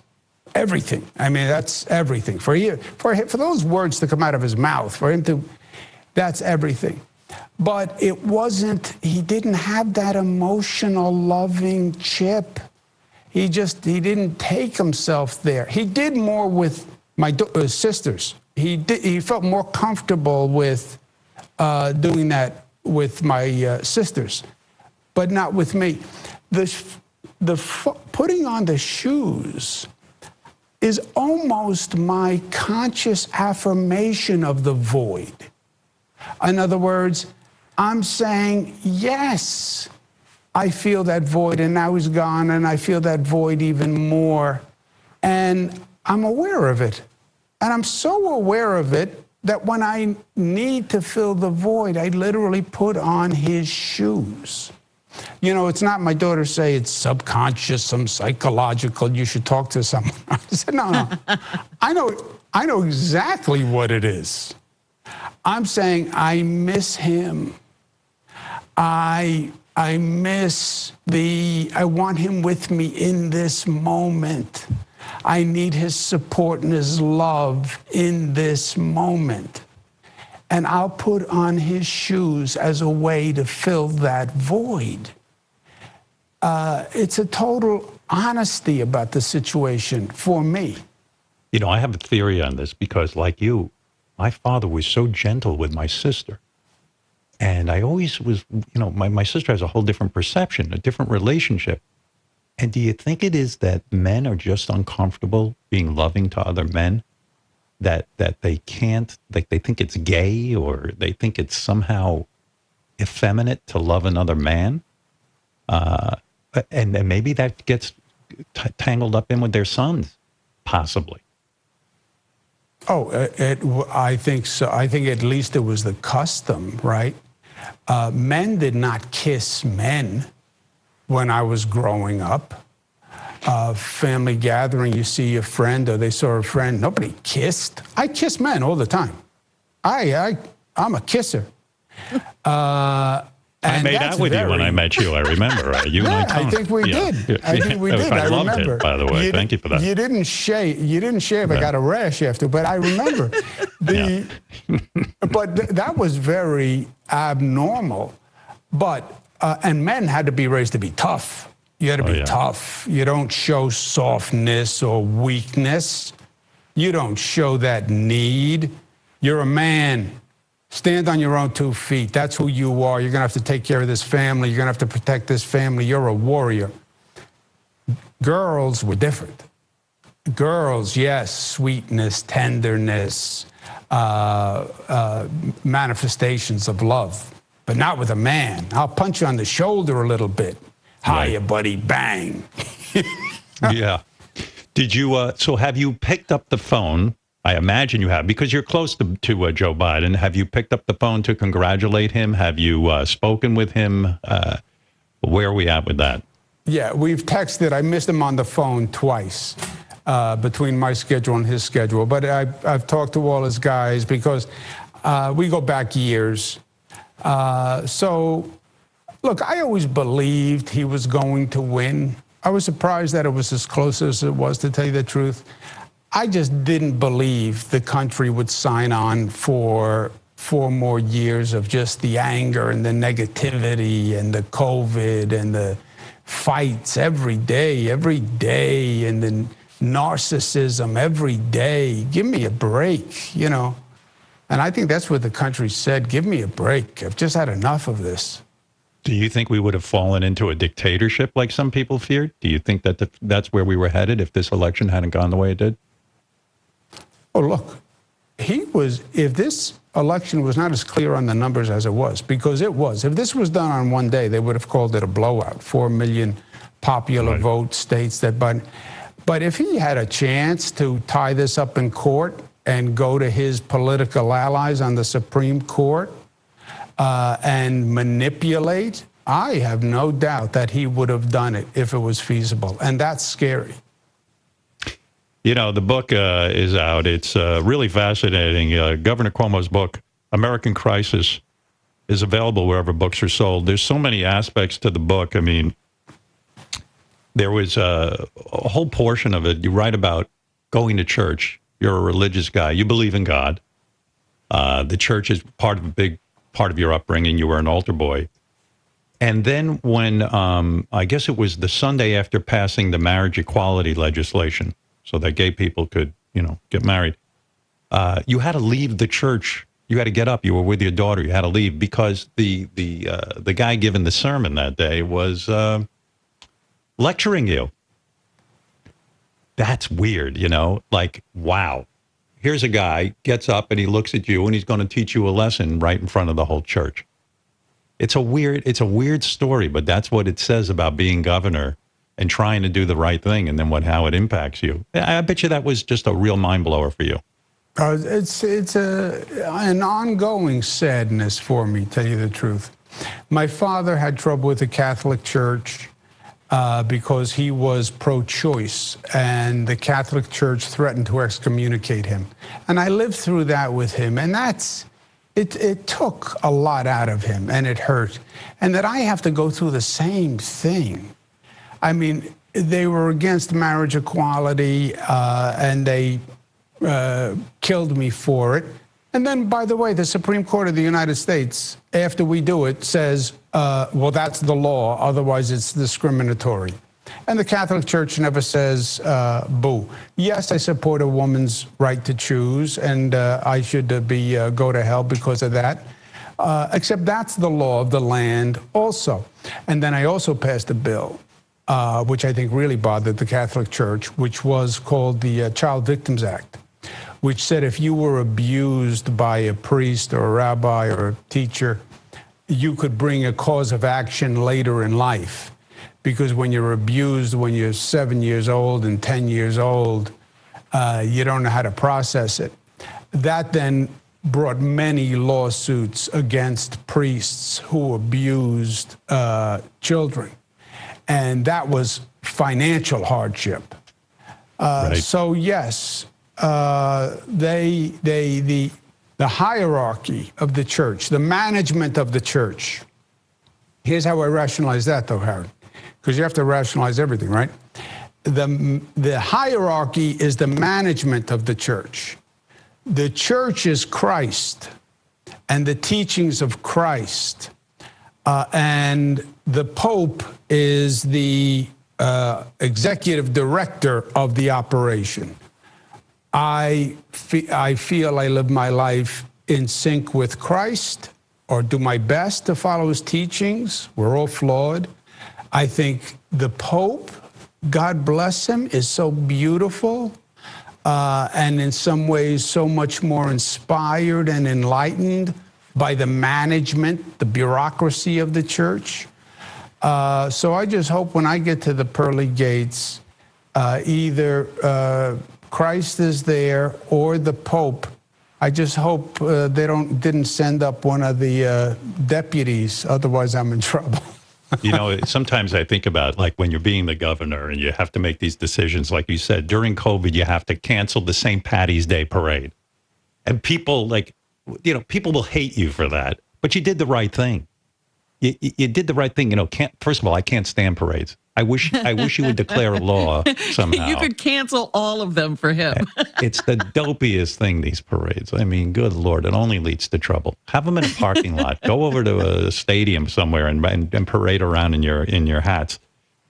everything. I mean, that's everything. For those words to come out of his mouth, for him to, that's everything. But it wasn't, he didn't have that emotional, loving chip. He didn't take himself there. He did more with my sisters. He felt more comfortable with doing that with my sisters, but not with me. Putting on the shoes is almost my conscious affirmation of the void. In other words, I'm saying, yes, I feel that void, and now he's gone, and I feel that void even more. And I'm aware of it. And I'm so aware of it that when I need to fill the void, I literally put on his shoes. You know, it's not my daughter say it's subconscious, some psychological, you should talk to someone. I said, no. I know exactly what it is. I'm saying I miss him. I want him with me in this moment. I need his support and his love in this moment. And I'll put on his shoes as a way to fill that void. It's a total honesty about the situation for me. You know, I have a theory on this because, like you, my father was so gentle with my sister. And I always was, you know, my sister has a whole different perception, a different relationship. And do you think it is that men are just uncomfortable being loving to other men? That they can't, like they think it's gay, or they think it's somehow effeminate to love another man? And then maybe that gets tangled up in with their sons, possibly. Oh, I think so. I think at least it was the custom, right? Men did not kiss men when I was growing up. Family gathering, you see a friend or they saw a friend, nobody kissed. I kiss men all the time. I'm a kisser. I made out with you when I met you, I remember. You and I think we did. I think we did. I loved remember. It, by the way. Thank you for that. You didn't shave. I got a rash after, but I remember. But that was very abnormal. But, and men had to be raised to be tough. You had to be tough. You don't show softness or weakness. You don't show that need. You're a man. Stand on your own 2 feet. That's who you are. You're going to have to take care of this family. You're going to have to protect this family. You're a warrior. Girls were different. Girls, yes, sweetness, tenderness, manifestations of love. but not with a man. I'll punch you on the shoulder a little bit. Hiya, buddy, bang. Yeah. Did you, so have you picked up the phone? I imagine you have, because you're close to Joe Biden. Have you picked up the phone to congratulate him? Have you spoken with him? Where are we at with that? Yeah, we've texted. I missed him on the phone twice between my schedule and his schedule. But I've talked to all his guys because we go back years. So, look, I always believed he was going to win. I was surprised that it was as close as it was, to tell you the truth. I just didn't believe the country would sign on for 4 more years of just the anger and the negativity and the COVID and the fights every day, and the narcissism every day. Give me a break, you know. And I think that's what the country said. Give me a break. I've just had enough of this. Do you think we would have fallen into a dictatorship like some people feared? Do you think that that's where we were headed if this election hadn't gone the way it did? Oh, look, if this election was not as clear on the numbers as it was, because it was. If this was done on one day, they would have called it a blowout. 4 million popular vote states that, but if he had a chance to tie this up in court and go to his political allies on the Supreme Court and manipulate, I have no doubt that he would have done it if it was feasible. And that's scary. You know, the book is out. It's really fascinating. Governor Cuomo's book, American Crisis, is available wherever books are sold. There's so many aspects to the book. I mean, there was a whole portion of it. You write about going to church. You're a religious guy. You believe in God. The church is part of a big part of your upbringing. You were an altar boy. And then when, I guess it was the Sunday after passing the marriage equality legislation, so that gay people could, you know, get married, you had to leave the church. You had to get up. You were with your daughter. You had to leave because the guy giving the sermon that day was lecturing you. That's weird, you know? Like, wow. Here's a guy, gets up and he looks at you and he's going to teach you a lesson right in front of the whole church. It's a weird story, but that's what it says about being governor and trying to do the right thing, and then how it impacts you. I bet you that was just a real mind blower for you. It's an ongoing sadness for me, tell you the truth. My father had trouble with the Catholic Church because he was pro-choice, and the Catholic Church threatened to excommunicate him. And I lived through that with him, and it took a lot out of him, and it hurt. And that I have to go through the same thing. I mean, they were against marriage equality, and they killed me for it. And then, by the way, the Supreme Court of the United States, after we do it, says, well, that's the law, otherwise it's discriminatory. And the Catholic Church never says, boo. Yes, I support a woman's right to choose, and I should go to hell because of that. Except that's the law of the land also. And then I also passed a bill, which I think really bothered the Catholic Church, which was called the Child Victims Act, which said if you were abused by a priest or a rabbi or a teacher, you could bring a cause of action later in life. Because when you're abused when you're 7 years old and 10 years old, you don't know how to process it. That then brought many lawsuits against priests who abused children. And that was financial hardship. Right. So yes, the hierarchy of the church, the management of the church. Here's how I rationalize that, though, Howard, because you have to rationalize everything, right? The hierarchy is the management of the church. The church is Christ and the teachings of Christ. And the Pope is the executive director of the operation. I feel I live my life in sync with Christ, or do my best to follow his teachings. We're all flawed. I think the Pope, God bless him, is so beautiful and in some ways so much more inspired and enlightened by the management, the bureaucracy of the church. So I just hope when I get to the pearly gates, either Christ is there or the Pope. I just hope they didn't send up one of the deputies. Otherwise, I'm in trouble. You know, sometimes I think about, like, when you're being the governor and you have to make these decisions, like you said, during COVID, you have to cancel the St. Patty's Day parade. And people, like, you know, people will hate you for that. But you did the right thing. You did the right thing. You know, first of all, I can't stand parades. I wish you would declare a law somehow. You could cancel all of them for him. It's the dopiest thing, these parades. I mean, good Lord, it only leads to trouble. Have them in a parking lot. Go over to a stadium somewhere and parade around in your hats.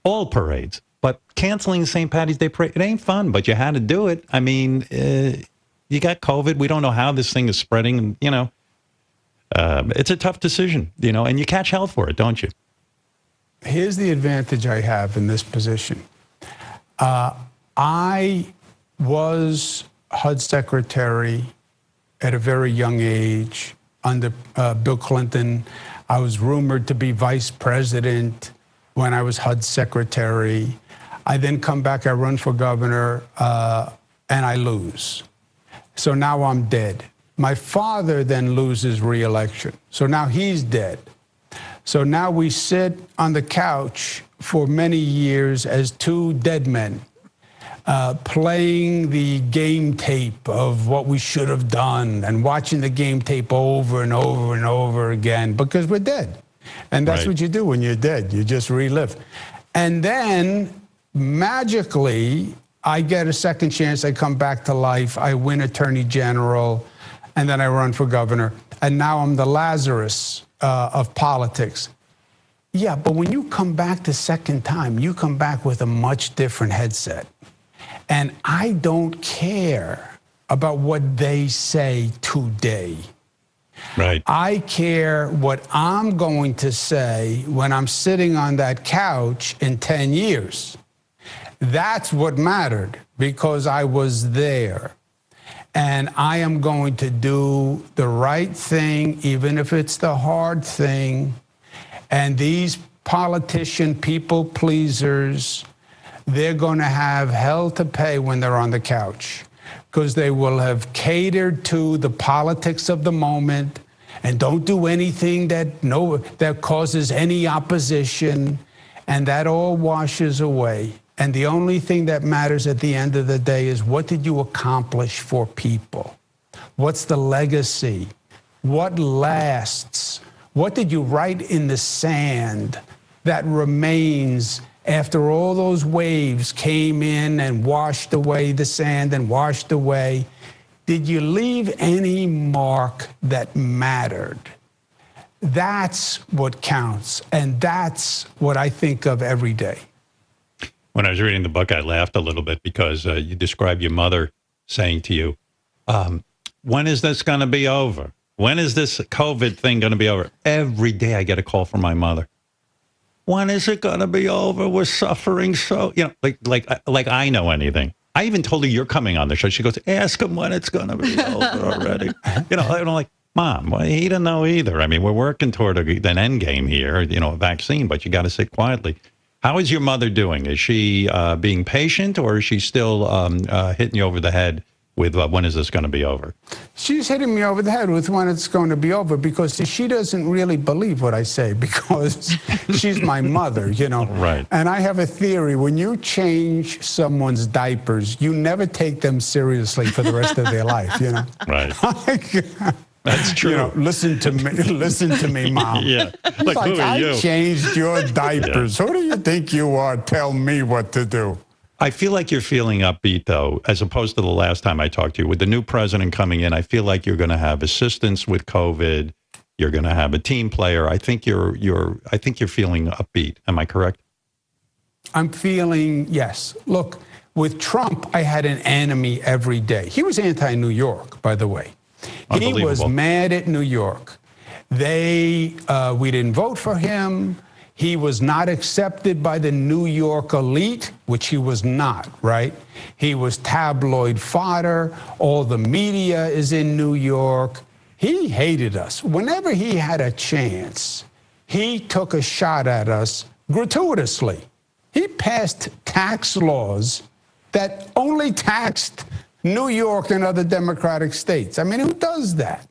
All parades. But canceling the St. Patty's Day parade, it ain't fun, but you had to do it. I mean, you got COVID. We don't know how this thing is spreading. You know, it's a tough decision, you know, and you catch hell for it, don't you? Here's the advantage I have in this position. I was HUD secretary at a very young age under Bill Clinton. I was rumored to be vice president when I was HUD secretary. I then come back, I run for governor, and I lose. So now I'm dead. My father then loses re-election. So now he's dead. So now we sit on the couch for many years as two dead men, playing the game tape of what we should have done and watching the game tape over and over and over again because we're dead. And that's what you do when you're dead. You just relive. And then magically, I get a second chance. I come back to life. I win attorney general, and then I run for governor. And now I'm the Lazarus of politics. Yeah, but when you come back the second time, you come back with a much different headset. And I don't care about what they say today. Right. I care what I'm going to say when I'm sitting on that couch in 10 years. That's what mattered because I was there. And I am going to do the right thing, even if it's the hard thing. And these politician people pleasers, they're going to have hell to pay when they're on the couch because they will have catered to the politics of the moment and don't do anything that causes any opposition. And that all washes away. And the only thing that matters at the end of the day is what did you accomplish for people? What's the legacy? What lasts? What did you write in the sand that remains after all those waves came in and washed away the sand and washed away? Did you leave any mark that mattered? That's what counts. And that's what I think of every day. When I was reading the book, I laughed a little bit because you described your mother saying to you, when is this going to be over? When is this COVID thing going to be over? Every day I get a call from my mother. When is it going to be over? We're suffering so, you know, like I know anything. I even told her you're coming on the show. She goes, ask him when it's going to be over already. You know, I'm like, Mom, well, he didn't know either. I mean, we're working toward an end game here, you know, a vaccine, but you got to sit quietly. How is your mother doing? Is she being patient, or is she still hitting you over the head with when is this going to be over? She's hitting me over the head with when it's going to be over because she doesn't really believe what I say because she's my mother, you know. Right. And I have a theory. When you change someone's diapers, you never take them seriously for the rest of their life, you know. Right. That's true. You know, listen to me, Mom. Yeah. Like, who are you? I changed your diapers. Who do you think you are? Tell me what to do. I feel like you're feeling upbeat, though, as opposed to the last time I talked to you. With the new president coming in, I feel like you're going to have assistance with COVID. You're going to have a team player. I think you're feeling upbeat. Am I correct? I'm feeling, yes. Look, with Trump, I had an enemy every day. He was anti-New York, by the way. He was mad at New York. We didn't vote for him. He was not accepted by the New York elite, which he was not, right? He was tabloid fodder. All the media is in New York. He hated us. Whenever he had a chance, he took a shot at us gratuitously. He passed tax laws that only taxed New York and other Democratic states. I mean, who does that?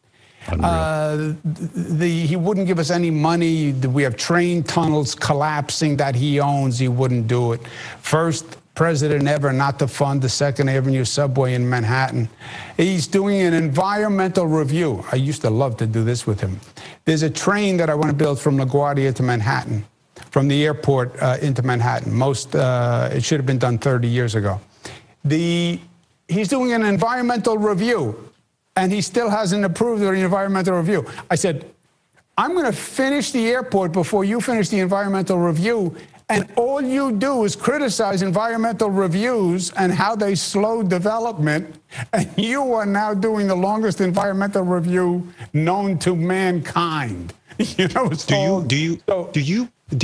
He wouldn't give us any money. We have train tunnels collapsing that he owns. He wouldn't do it. First president ever not to fund the Second Avenue subway in Manhattan. He's doing an environmental review. I used to love to do this with him. There's a train that I want to build from LaGuardia to Manhattan, from the airport into Manhattan. It should have been done 30 years ago. He's doing an environmental review, and he still hasn't approved of the environmental review. I said, I'm going to finish the airport before you finish the environmental review, and all you do is criticize environmental reviews and how they slow development, and you are now doing the longest environmental review known to mankind. You know, do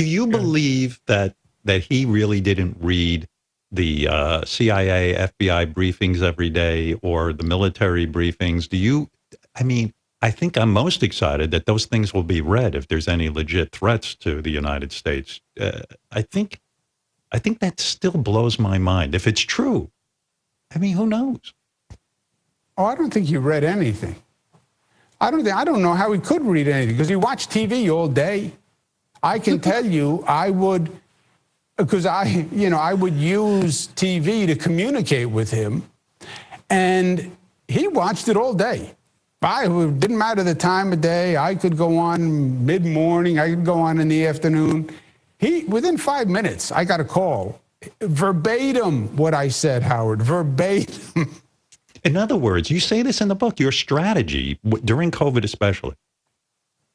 you believe that he really didn't read the CIA, FBI briefings every day or the military briefings? I think I'm most excited that those things will be read if there's any legit threats to the United States. I think that still blows my mind. If it's true, I mean, who knows? Oh, I don't think he read anything. I don't know how he could read anything because he watched TV all day. I can tell you, I would, because I would use TV to communicate with him, and he watched it all day. It didn't matter the time of day. I could go on mid-morning. I could go on in the afternoon. Within 5 minutes, I got a call. Verbatim what I said, Howard. Verbatim. In other words, you say this in the book, your strategy, during COVID especially,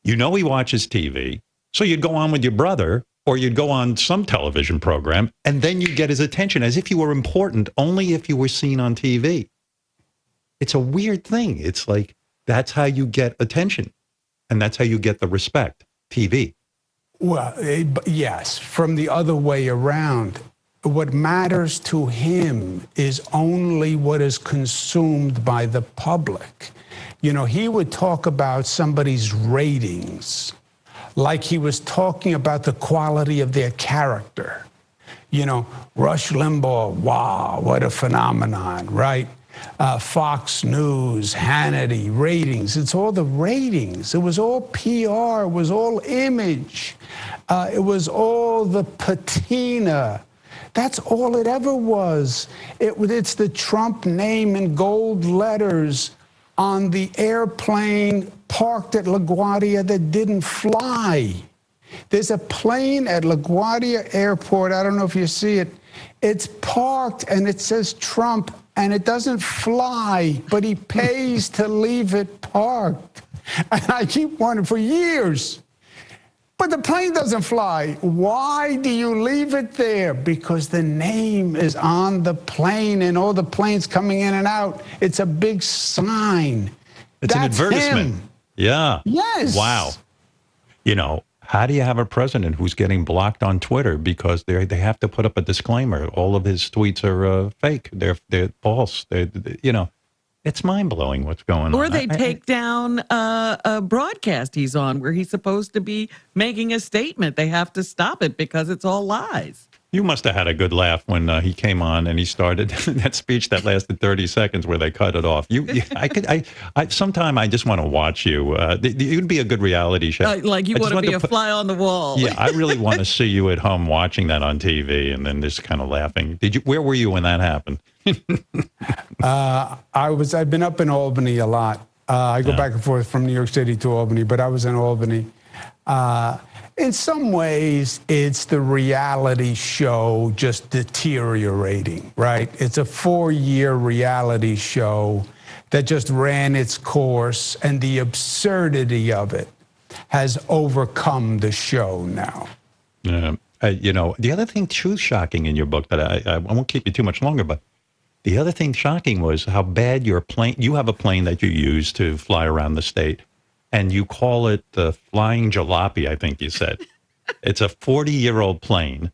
he watches TV, so you'd go on with your brother, or you'd go on some television program, and then you'd get his attention as if you were important only if you were seen on TV. It's a weird thing. It's like, that's how you get attention, and that's how you get the respect, TV. Well, yes, from the other way around. What matters to him is only what is consumed by the public. He would talk about somebody's ratings like he was talking about the quality of their character. Rush Limbaugh, wow, what a phenomenon, right? Fox News, Hannity, ratings. It's all the ratings. It was all PR. It was all image. It was all the patina. That's all it ever was. It's the Trump name in gold letters on the airplane parked at LaGuardia that didn't fly. There's a plane at LaGuardia Airport. I don't know if you see it. It's parked and it says Trump, and it doesn't fly, but he pays to leave it parked. And I keep wondering for years, but the plane doesn't fly. Why do you leave it there? Because the name is on the plane and all the planes coming in and out. It's a big sign. It's an advertisement. Him. Yeah. Yes. Wow. How do you have a president who's getting blocked on Twitter because they have to put up a disclaimer? All of his tweets are fake. They're false. It's mind blowing what's going on. Or they take down a broadcast he's on where he's supposed to be making a statement. They have to stop it because it's all lies. You must have had a good laugh when he came on and he started that speech that lasted 30 seconds where they cut it off. Sometime I just want to watch you. You'd be a good reality show. Like you want to be a fly on the wall. Yeah, I really want to see you at home watching that on TV and then just kind of laughing. Where were you when that happened? I've been up in Albany a lot. I go back and forth from New York City to Albany, but I was in Albany. In some ways, it's the reality show just deteriorating, right? It's a 4-year reality show that just ran its course, and the absurdity of it has overcome the show now. The other thing too shocking in your book that I won't keep you too much longer, but the other thing shocking was how bad your plane, you have a plane that you use to fly around the state, and you call it the Flying Jalopy, I think you said. It's a 40-year-old plane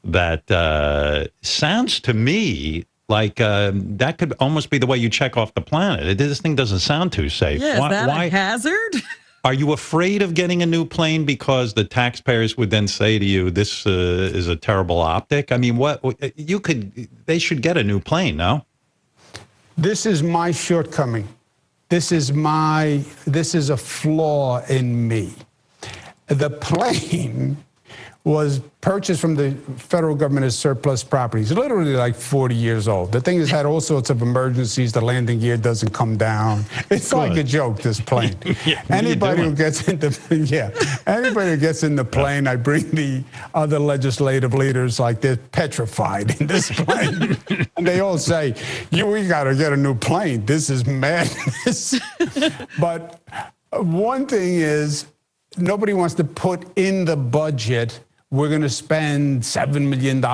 that sounds to me Like, that could almost be the way you check off the planet. This thing doesn't sound too safe. Yeah, is that a hazard? Are you afraid of getting a new plane because the taxpayers would then say to you, this is a terrible optic? I mean, they should get a new plane, no? This is my shortcoming. This is a flaw in me. The plane was purchased from the federal government as surplus property. It's literally like 40 years old. The thing has had all sorts of emergencies. The landing gear doesn't come down. It's like a joke, this plane. Anybody who gets in the plane, I bring the other legislative leaders like they're petrified in this plane. And they all say, we got to get a new plane. This is madness. But one thing is, nobody wants to put in the budget, we're going to spend $7 million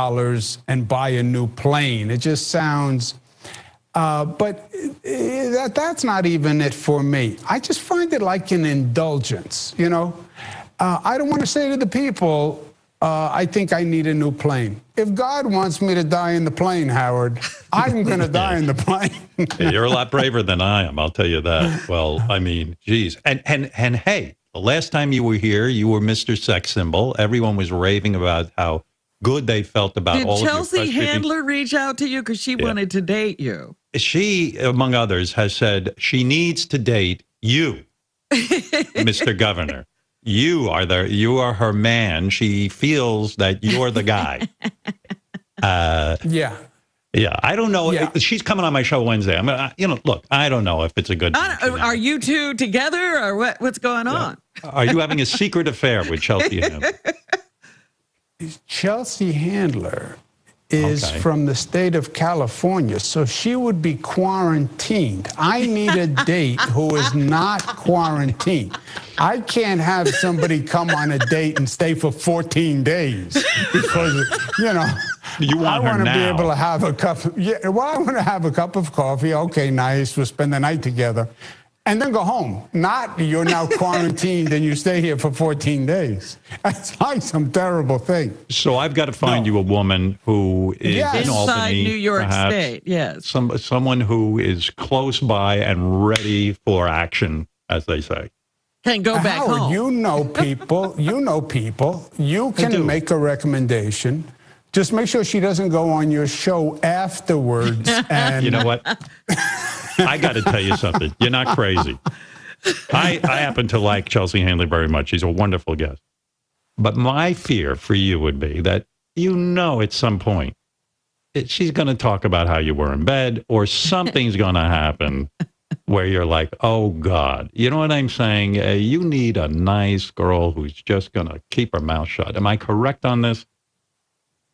and buy a new plane. It just sounds, but that's not even it for me. I just find it like an indulgence, you know. I don't want to say to the people, I think I need a new plane. If God wants me to die in the plane, Howard, I'm going to die in the plane. Yeah, you're a lot braver than I am, I'll tell you that. Well, I mean, geez. And hey, the last time you were here, you were Mr. Sex Symbol. Everyone was raving about how good they felt about all of your press Did Chelsea Handler reach out to you because she wanted to date you? She, among others, has said she needs to date you, Mr. Governor. You are her man. She feels that you're the guy. Yeah, I don't know. Yeah. She's coming on my show Wednesday. I'm gonna, look, I don't know if it's a good. Are you two together or what's going on? Are you having a secret affair with Chelsea Handler? Chelsea Handler is from the state of California, so she would be quarantined. I need a date who is not quarantined. I can't have somebody come on a date and stay for 14 days because, you know, I want to be able to have a cup. I want to have a cup of coffee. Okay, nice. We'll spend the night together. And then go home. Not you're now quarantined and you stay here for 14 days. That's like some terrible thing. So I've got to find you a woman who is in inside Albany, New York perhaps, State. Yes, someone who is close by and ready for action, as they say. Can go back home. You know people. You can make a recommendation. Just make sure she doesn't go on your show afterwards. And you know what? I got to tell you something. You're not crazy. I happen to like Chelsea Handler very much. She's a wonderful guest. But my fear for you would be that, at some point, she's going to talk about how you were in bed or something's going to happen where you're like, oh, God. You know what I'm saying? You need a nice girl who's just going to keep her mouth shut. Am I correct on this?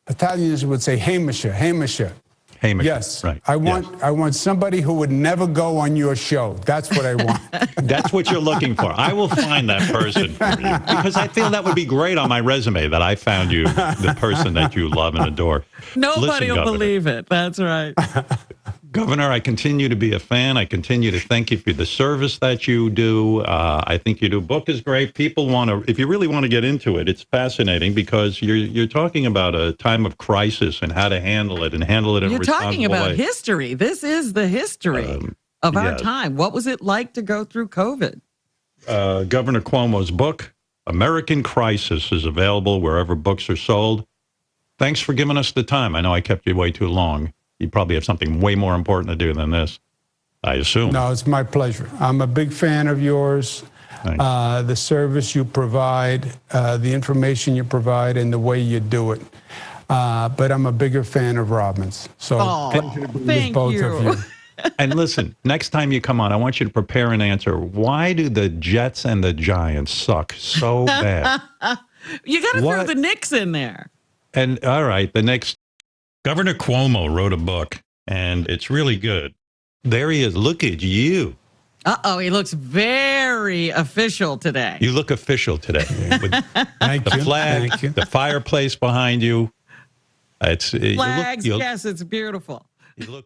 Italians would say, hey, monsieur, hey, monsieur. Hamish. Yes. Right. I want somebody who would never go on your show. That's what I want. That's what you're looking for. I will find that person for you because I feel that would be great on my resume that I found you the person that you love and adore. Nobody will believe it. That's right. Governor, I continue to be a fan. I continue to thank you for the service that you do. I think you do. Book is great. People want to, if you really want to get into it, it's fascinating because you're talking about a time of crisis and how to handle it and handle it in a responsible way. You're talking about history. This is the history of our time. What was it like to go through COVID? Governor Cuomo's book, American Crisis, is available wherever books are sold. Thanks for giving us the time. I know I kept you way too long. You probably have something way more important to do than this, I assume. No, it's my pleasure. I'm a big fan of yours, the service you provide, the information you provide, and the way you do it. But I'm a bigger fan of Robin's. So pleasure to be with both of you. And listen, next time you come on, I want you to prepare an answer. Why do the Jets and the Giants suck so bad? You got to throw the Knicks in there. And all right, the Knicks. Governor Cuomo wrote a book, and it's really good. There he is. Look at you. Uh-oh, he looks very official today. You look official today. With the flag, the fireplace behind you. Flags, yes, it's beautiful. You look